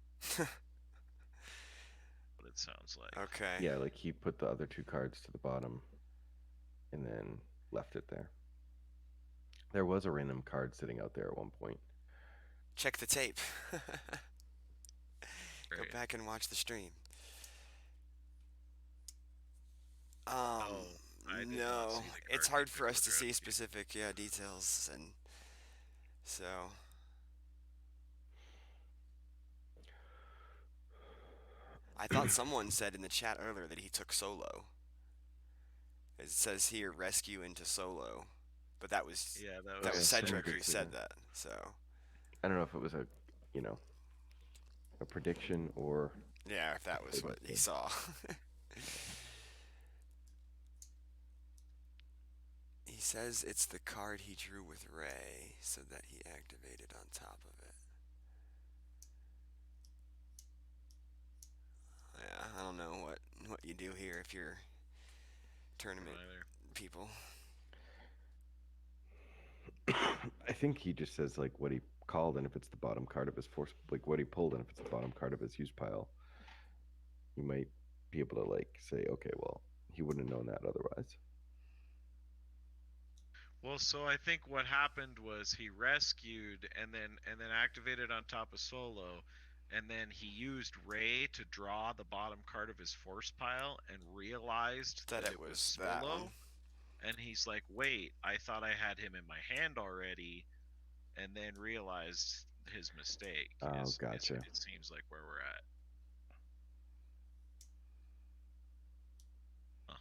What it sounds like. Okay. yeah, like he put the other 2 cards to the bottom and then left it there. There was a random card sitting out there at one point. Check the tape. Go Right. back and watch the stream. Oh, I did not No, see the it's card hard that for Jim us was to see rescued. specific details, and so I thought someone said in the chat earlier that he took solo. It says here rescue into solo, but Yeah, that that was Yeah, was someone Cedric who did say said that. that. So I don't know if it was you know, a prediction or yeah, if that a was what playbook he thing. saw. He says it's the card he drew with Ray, so that he activated on top of it. Yeah, I don't know what you do here if you're from tournament either. people. I think he just says like what he called, and if it's the bottom card of his force, like what he pulled, and if it's the bottom card of his use pile, you might be able to like say, okay, well, he wouldn't have known that otherwise. Well, so I think what happened was he rescued and then activated on top of solo, and then he used Ray to draw the bottom card of his force pile and realized That that it it was was that one. solo. And he's like, "Wait, I thought I had him in my hand already," and then realized his mistake. Oh, Is gotcha. it seems like where we're at. Huh.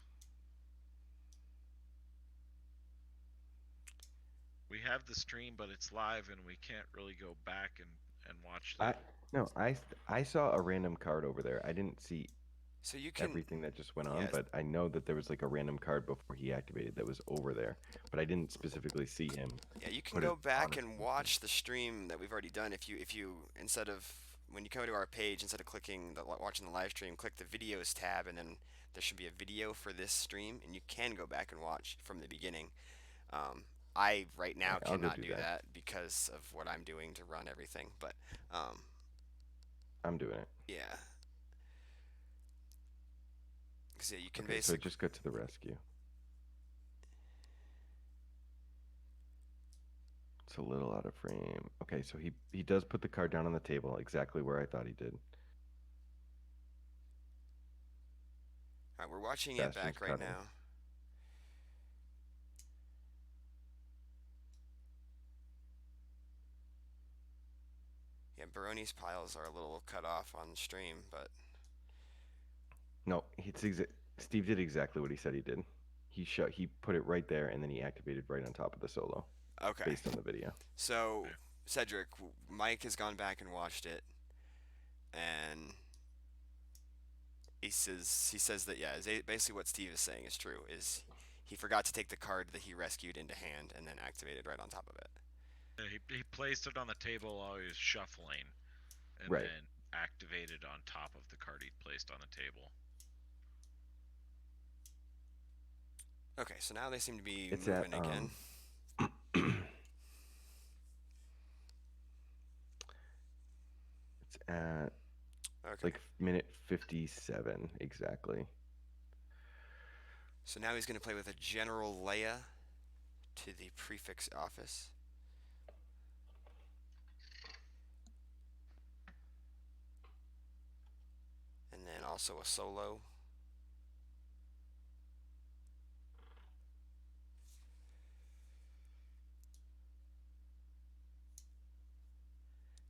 We have the stream, but it's live, and we can't really go back and watch I the. no, I saw a random card over there. I didn't see So you can, everything that just went on, yes, but I know that there was like a random card before he activated that was over there, but I didn't specifically see him yeah, you can put it go on back his and person. watch the stream that we've already done. If you instead of when you come to our page, instead of clicking watching the live stream, click the videos tab, and then there should be a video for this stream, and you can go back and watch from the beginning. Um, I right All now right, I'll go cannot do do that. that because of what I'm doing to run everything, but um, I'm doing it. yeah, because yeah, you can Okay, so it basically. just got to the rescue. It's a little out of frame. Okay, so he does put the card down on the table exactly where I thought he did. All right, we're watching it Bastion's back right cutting. now. Baroni's piles are a little cut off on stream, but No, Steve did exactly what he said he did. He put it right there, and then he activated right on top of the solo, okay. based on the video. So Yeah. Cedric, Mike has gone back and watched it, and he says that yeah, basically what Steve is saying is true. Is he forgot to take the card that he rescued into hand and then activated right on top of it. He placed it on the table while he was shuffling, and Right. then activated on top of the card he'd placed on the table. Okay, so now they seem to be It's moving at again. it's at Okay, like minute 57 exactly. so now he's going to play with a General Leia to the prefix office. And then also a solo.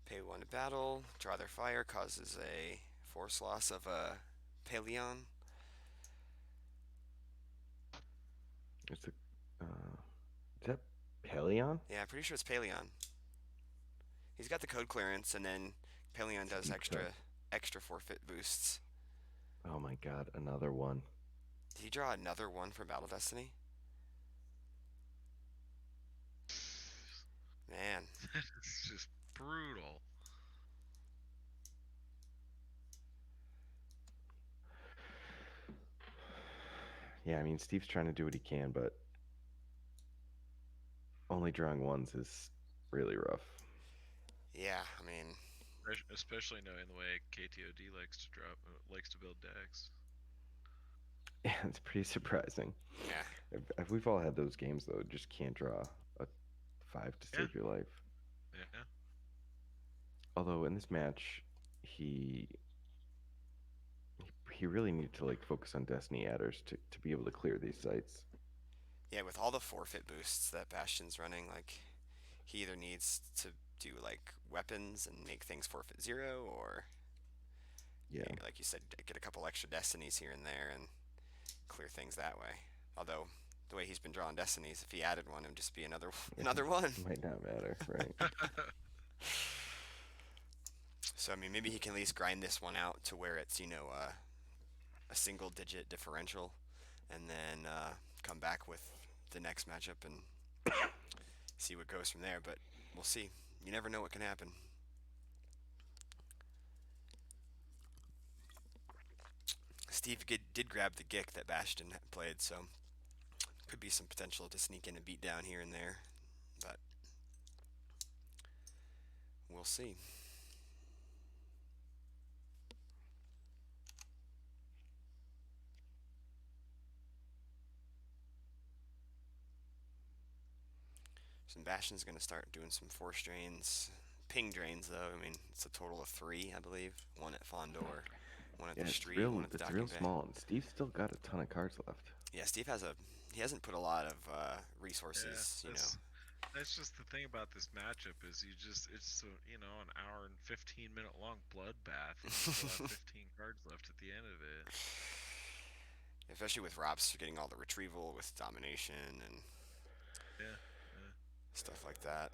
Pay one to battle, draw their fire, causes a force loss of a Paleon. It's a is that Paleon? Yeah, I'm pretty sure it's Paleon. He's got the code clearance, and then Paleon It's a does deep cut. extra forfeit boosts. Oh my god, another one. Did he draw another one for Battle Destiny? Man, It's just brutal. Yeah, I mean Steve's trying to do what he can, but only drawing ones is really rough. yeah, I mean, Especially knowing the way KTOD likes to build decks. Yeah, it's pretty surprising. yeah, If we've all had those games though, just can't draw a 5 to Yeah. save your life. Yeah. Although in this match, he he really needed to like focus on Destiny adders to be able to clear these sites. yeah. With all the forfeit boosts that Bastion's running, like he either needs to do like weapons and make things forfeit 0, or Yeah, like you said, get a couple extra destinies here and there and clear things that way. Although the way he's been drawing destinies, if he added one, it would just be another another one. might not matter, right? So I mean, maybe he can at least grind this one out to where it's a single digit differential, and then come back with the next matchup and see what goes from there. But we'll see. You never know what can happen. Steve did grab the Gick that Bastion played, so could be some potential to sneak in a beat down here and there, but we'll see. So Bastion's going to start doing some force drains. Ping drains, though. I mean, it's a total of 3, I believe. One at Fondor, one at Yeah, the street, one at the it's docking real bay. small, and Steve's still got a ton of cards left. Yeah, Steve he hasn't put a lot of Yeah, resources, that's just the thing about this matchup is it's an hour and 15-minute long bloodbath. And you still have 15 cards left at the end of it. Especially with Robs getting all the retrieval with domination and Yeah. stuff like that.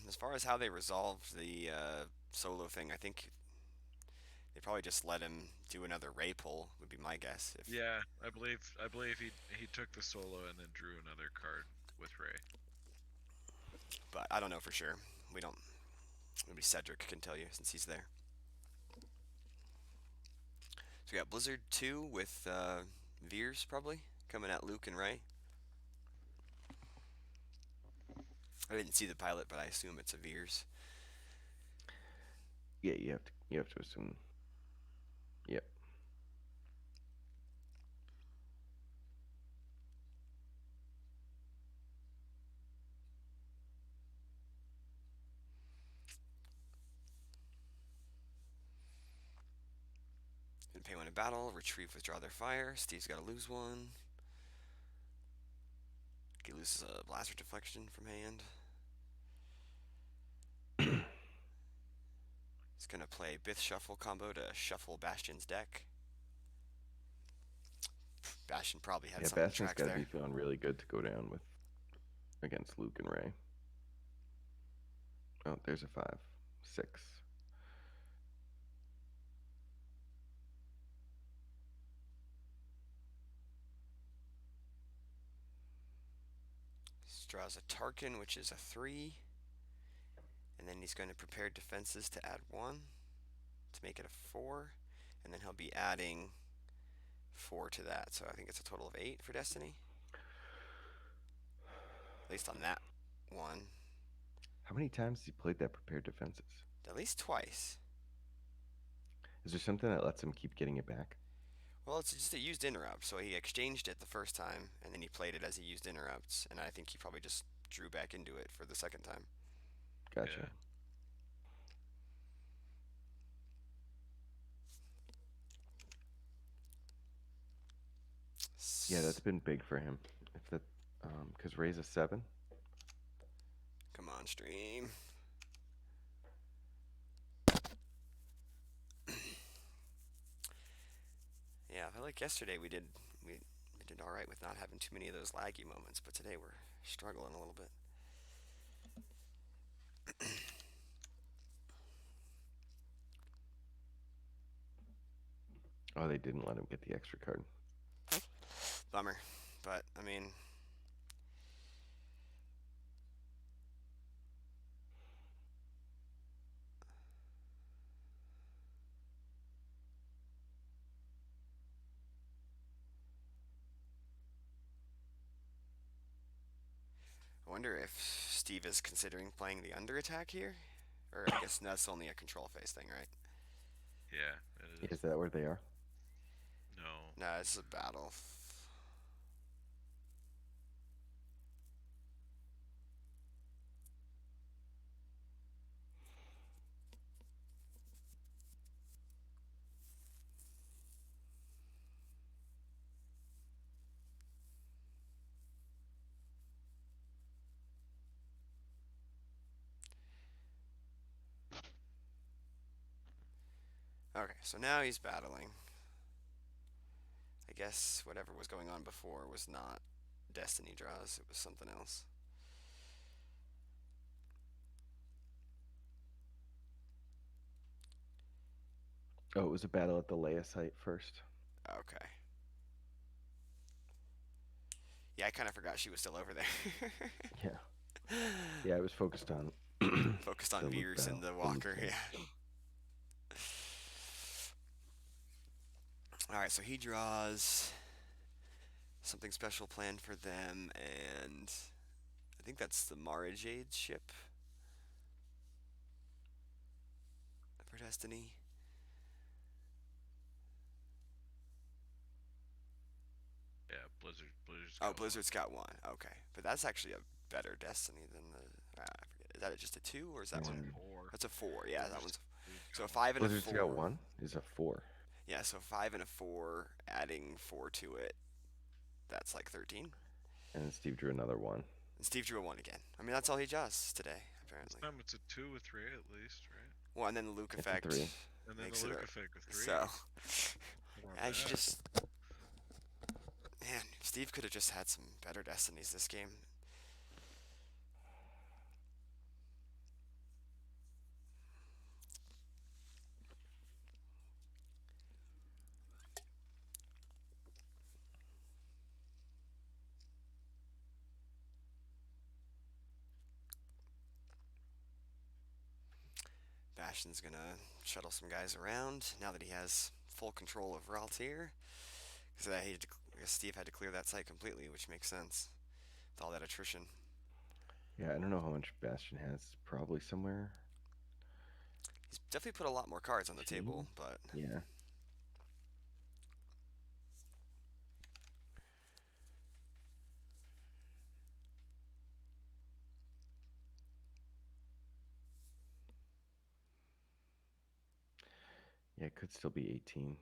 As far as how they resolved the solo thing, I think they probably just let him do another Ray pull, would be my guess. Yeah, I believe he took the solo and then drew another card with Ray. But I don't know for sure. We don't. Maybe Cedric can tell you since he's there. So we got Blizzard 2 with Veers probably coming at Luke and Ray. I didn't see the pilot, but I assume it's a Veers. Yeah, you have to assume. Yep. Gonna pay one in battle, retrieve, withdraw their fire. Steve's gotta lose one. He loses a blaster deflection from hand. He's gonna play Bith Shuffle combo to shuffle Bastion's deck. Bastion probably had Yeah, something Bastion's tracked got to be there. feeling really good to go down with against Luke and Ray. Oh, there's a 5, 6. He draws a Tarkin, which is a 3. And then he's going to prepare defenses to add 1 to make it a 4. And then he'll be adding 4 to that. So I think it's a total of 8 for Destiny. At least on that one. How many times has he played that prepared defenses? At least twice. Is there something that lets him keep getting it back? Well, it's just a used interrupt. So he exchanged it the first time, and then he played it as he used interrupts. And I think he probably just drew back into it for the second time. Gotcha. Yeah. Yeah, that's been big for him. If that, because Ray's a 7. Come on, stream. Yeah, I feel like yesterday we did all right with not having too many of those laggy moments, but today we're struggling a little bit. Oh, they didn't let him get the extra card. Bummer, but I mean, I wonder if Steve is considering playing the under attack here, or I guess that's only a control phase thing, right? Yeah, it Is is. that where they are? No. No, it's a battle. Okay, so now he's battling. I guess whatever was going on before was not Destiny draws, it was something else. Oh, it was a battle at the Leia site first. Okay. Yeah, I kind of forgot she was still over there. Yeah. Yeah, I was focused on Focused on the Luke Beers battle. and the The Luke Walker, thing. yeah. Alright, so he draws something special planned for them, and I think that's the Mara Jade ship for Destiny. Yeah, Blizzard's Oh, got one. Blizzard's got one. Okay, but that's actually a better Destiny than the. I forget. Is that just a 2 or is that It's a one? Mm. 4. That's a 4. Yeah, that Blizzard's, one's Blizzard's so a got one. 5 and a Blizzard's got 4. 1 is a 4. Yeah, so 5 and a 4, adding 4 to it. That's like 13. And then Steve drew another 1. And Steve drew a 1 again. I mean, that's all he does today, This apparently. time it's a 2 with 3 at least, right? Well, and then the Luke It's a effect 3. And then makes the it Luke a. effect with 3. So, More I should bad. just. Man, Steve could have just had some better Destinies this game. Bastion's gonna shuttle some guys around now that he has full control of Raltier. Because I guess Steve had to clear that site completely, which makes sense with all that attrition. Yeah, I don't know how much Bastion has. Probably somewhere He's definitely put a lot more cards on the 2. table, but Yeah. Yeah, it could still be 18.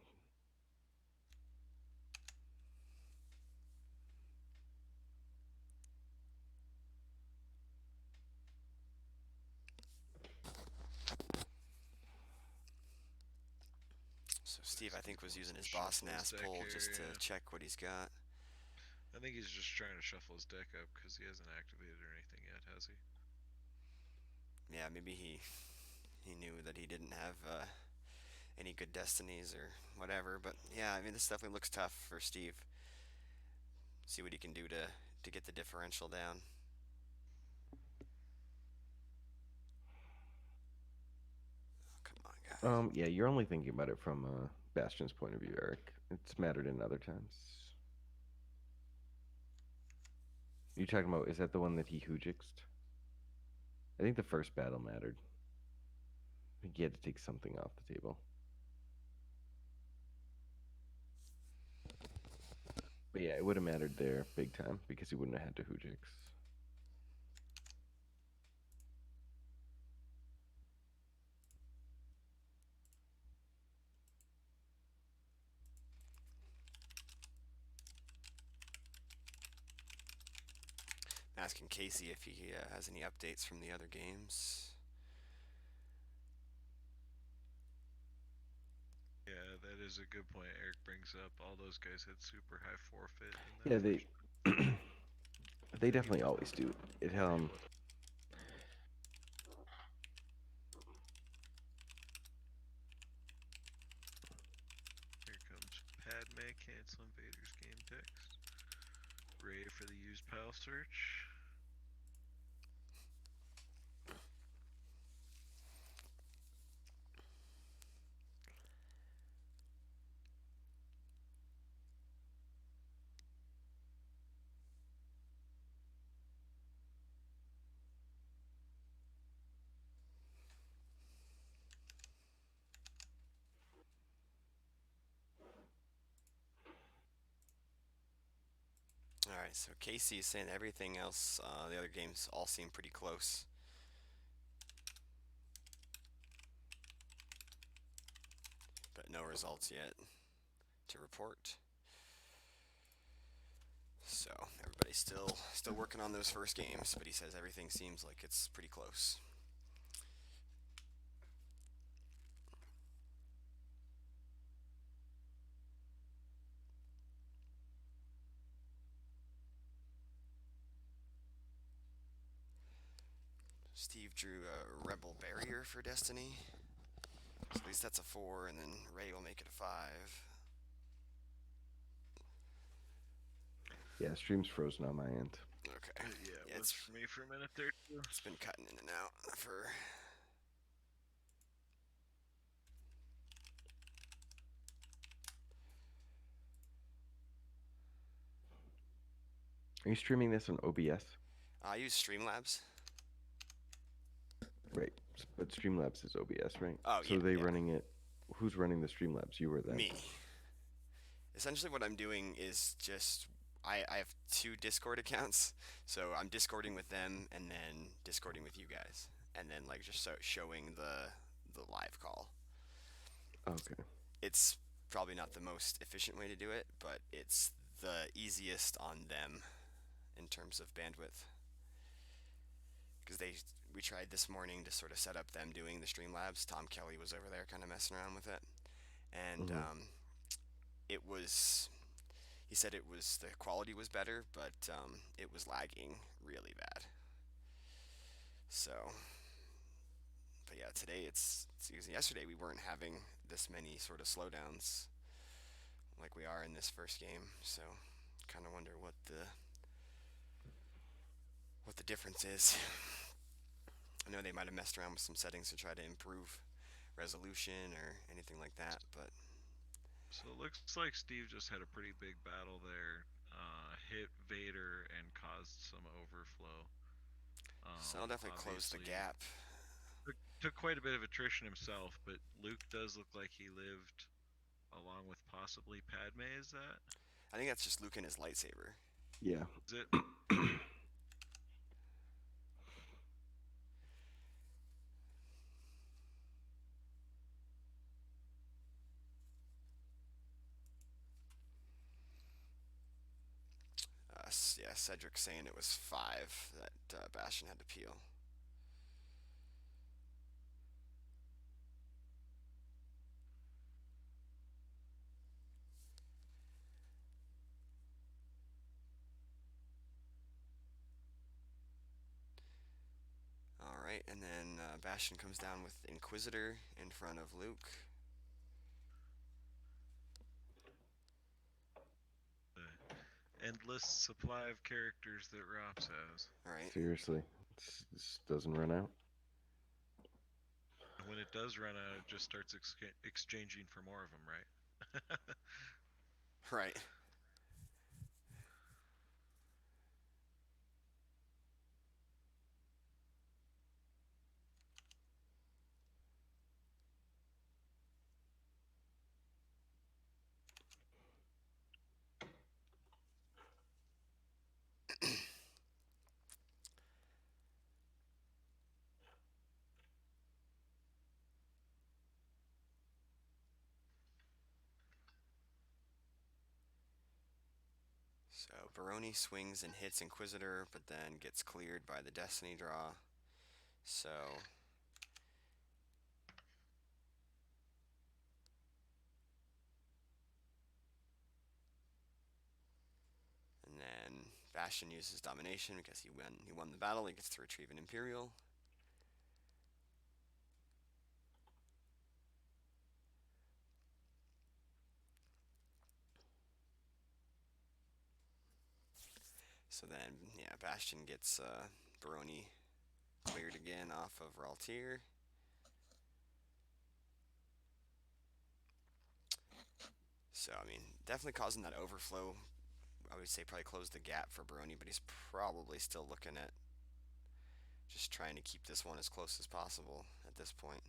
So Looks like Steve, I Steve think, was wants using to his boss shuffle his NAS deck poll here. just to Yeah, check what he's got. I think he's just trying to shuffle his deck up because he hasn't activated or anything yet, has he? Yeah, maybe he knew that he didn't have any good destinies or whatever. But yeah, I mean, this definitely looks tough for Steve. See what he can do to get the differential down. Come on, guys. Yeah, you're only thinking about it from Bastion's point of view, Eric. It's mattered in other times. You talking about, is that the one that he Hujixed? I think the first battle mattered. I think he had to take something off the table. But yeah, it would have mattered there big time because he wouldn't have had to Hujix. Asking Casey if he has any updates from the other games. Yeah, that is a good point Eric brings up. All those guys had super high forfeit in that Yeah, first. they definitely always do. It Here comes Padme canceling Vader's game text. Ray for the use pal search. All right, so Casey is saying everything else, the other games all seem pretty close. But no results yet to report. So everybody's still working on those first games, but he says everything seems like it's pretty close. Steve drew a Rebel Barrier for Destiny. So at least that's a 4, and then Ray will make it a 5. yeah, stream's frozen on my end. Okay. Yeah, Yeah, it was for me for a minute there too. it's been cutting in and out for. Are you streaming this on OBS? I use Streamlabs. Right, but Streamlabs is OBS, right? Oh, so yeah, they yeah. running it. Who's running the Streamlabs? You or them? Me. Essentially, what I'm doing is just I have 2 Discord accounts, so I'm Discording with them and then Discording with you guys, and then like just showing the live call. Okay. It's probably not the most efficient way to do it, but it's the easiest on them in terms of bandwidth. Because we tried this morning to sort of set up them doing the Streamlabs. Tom Kelly was over there kind of messing around with it, and Mm-hmm. it was. He said it was the quality was better, but it was lagging really bad. So, but yeah, today it's using. Yesterday we weren't having this many sort of slowdowns like we are in this first game. So, kind of wonder what the difference is. I know they might have messed around with some settings to try to improve resolution or anything like that, but So it looks like Steve just had a pretty big battle there. Hit Vader and caused some overflow. so I'll definitely close the Obviously, gap. took quite a bit of attrition himself, but Luke does look like he lived along with possibly Padme. Is that? I think that's just Luke and his lightsaber. Yeah. Is it? Yeah, Cedric saying it was 5 that Bastion had to peel. right, and then Bastion comes down with Inquisitor in front of Luke. The endless supply of characters that Rops has. All right. Seriously, this doesn't run out. And when it does run out, it just starts exchanging for more of them, right? Right. So Baroni swings and hits Inquisitor, but then gets cleared by the Destiny draw. So and then Bastion uses domination because he won the battle. He gets to retrieve an Imperial. So then, yeah, Bastion gets Baroni cleared again off of Raltier. So, I mean, definitely causing that overflow. I would say probably close the gap for Baroni, but he's probably still looking at just trying to keep this one as close as possible at this point.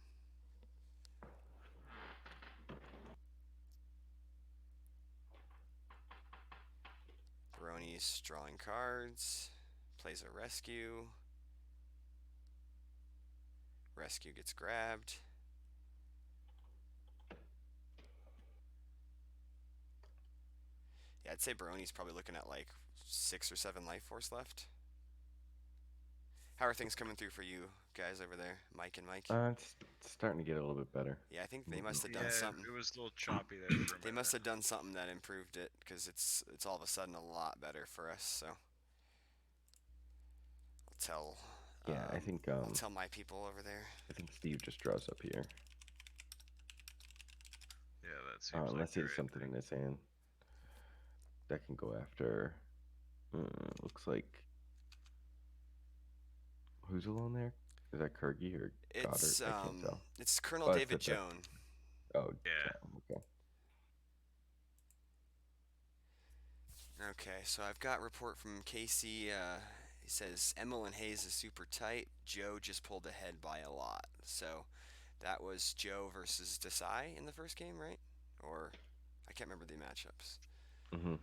Baroni's drawing cards, plays a rescue. Rescue gets grabbed. Yeah, I'd say Baroni's probably looking at like 6 or 7 life force left. How are things coming through for you guys over there, Mike and Mike? It's starting to get a little bit better. Yeah, I think they Moving must have done along. Yeah, something. it was a little choppy there for a They minute. must have done something that improved it because it's all of a sudden a lot better for us. So I'll tell. Yeah, I think I'll tell my people over there. I think Steve just draws up here, Yeah, that seems like unless he the has right something thing. in his hand that can go after. Looks like who's alone there? Is that Kirgy or Goddard? I can't tell. It's Colonel Oh, it's David Sipper. Joan. Oh, Yeah. okay. Okay, so I've got report from Casey. He says Emil and Hayes is super tight. Joe just pulled ahead by a lot. So that was Joe versus Desai in the first game, right? Or I can't remember the matchups. Mm-hmm.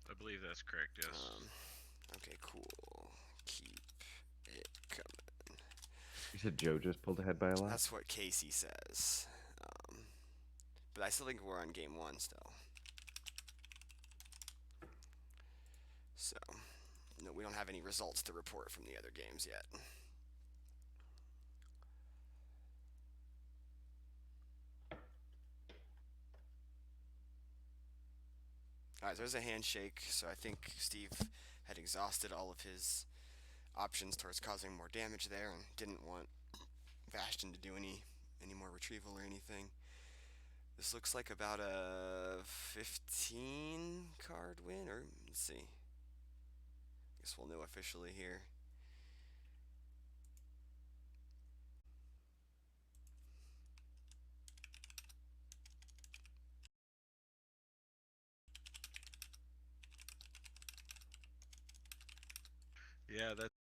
I believe that's correct, yes. Okay, cool. Keep it coming. You said Joe just pulled ahead by a lot? That's what Casey says. But I still think we're on game 1 still. So, no, we don't have any results to report from the other games yet. Alright, there's a handshake, so I think Steve had exhausted all of his options towards causing more damage there and didn't want Bastion to do any more retrieval or anything. This looks like about a 15 card win, or let's see. I guess we'll know officially here. Yeah, that's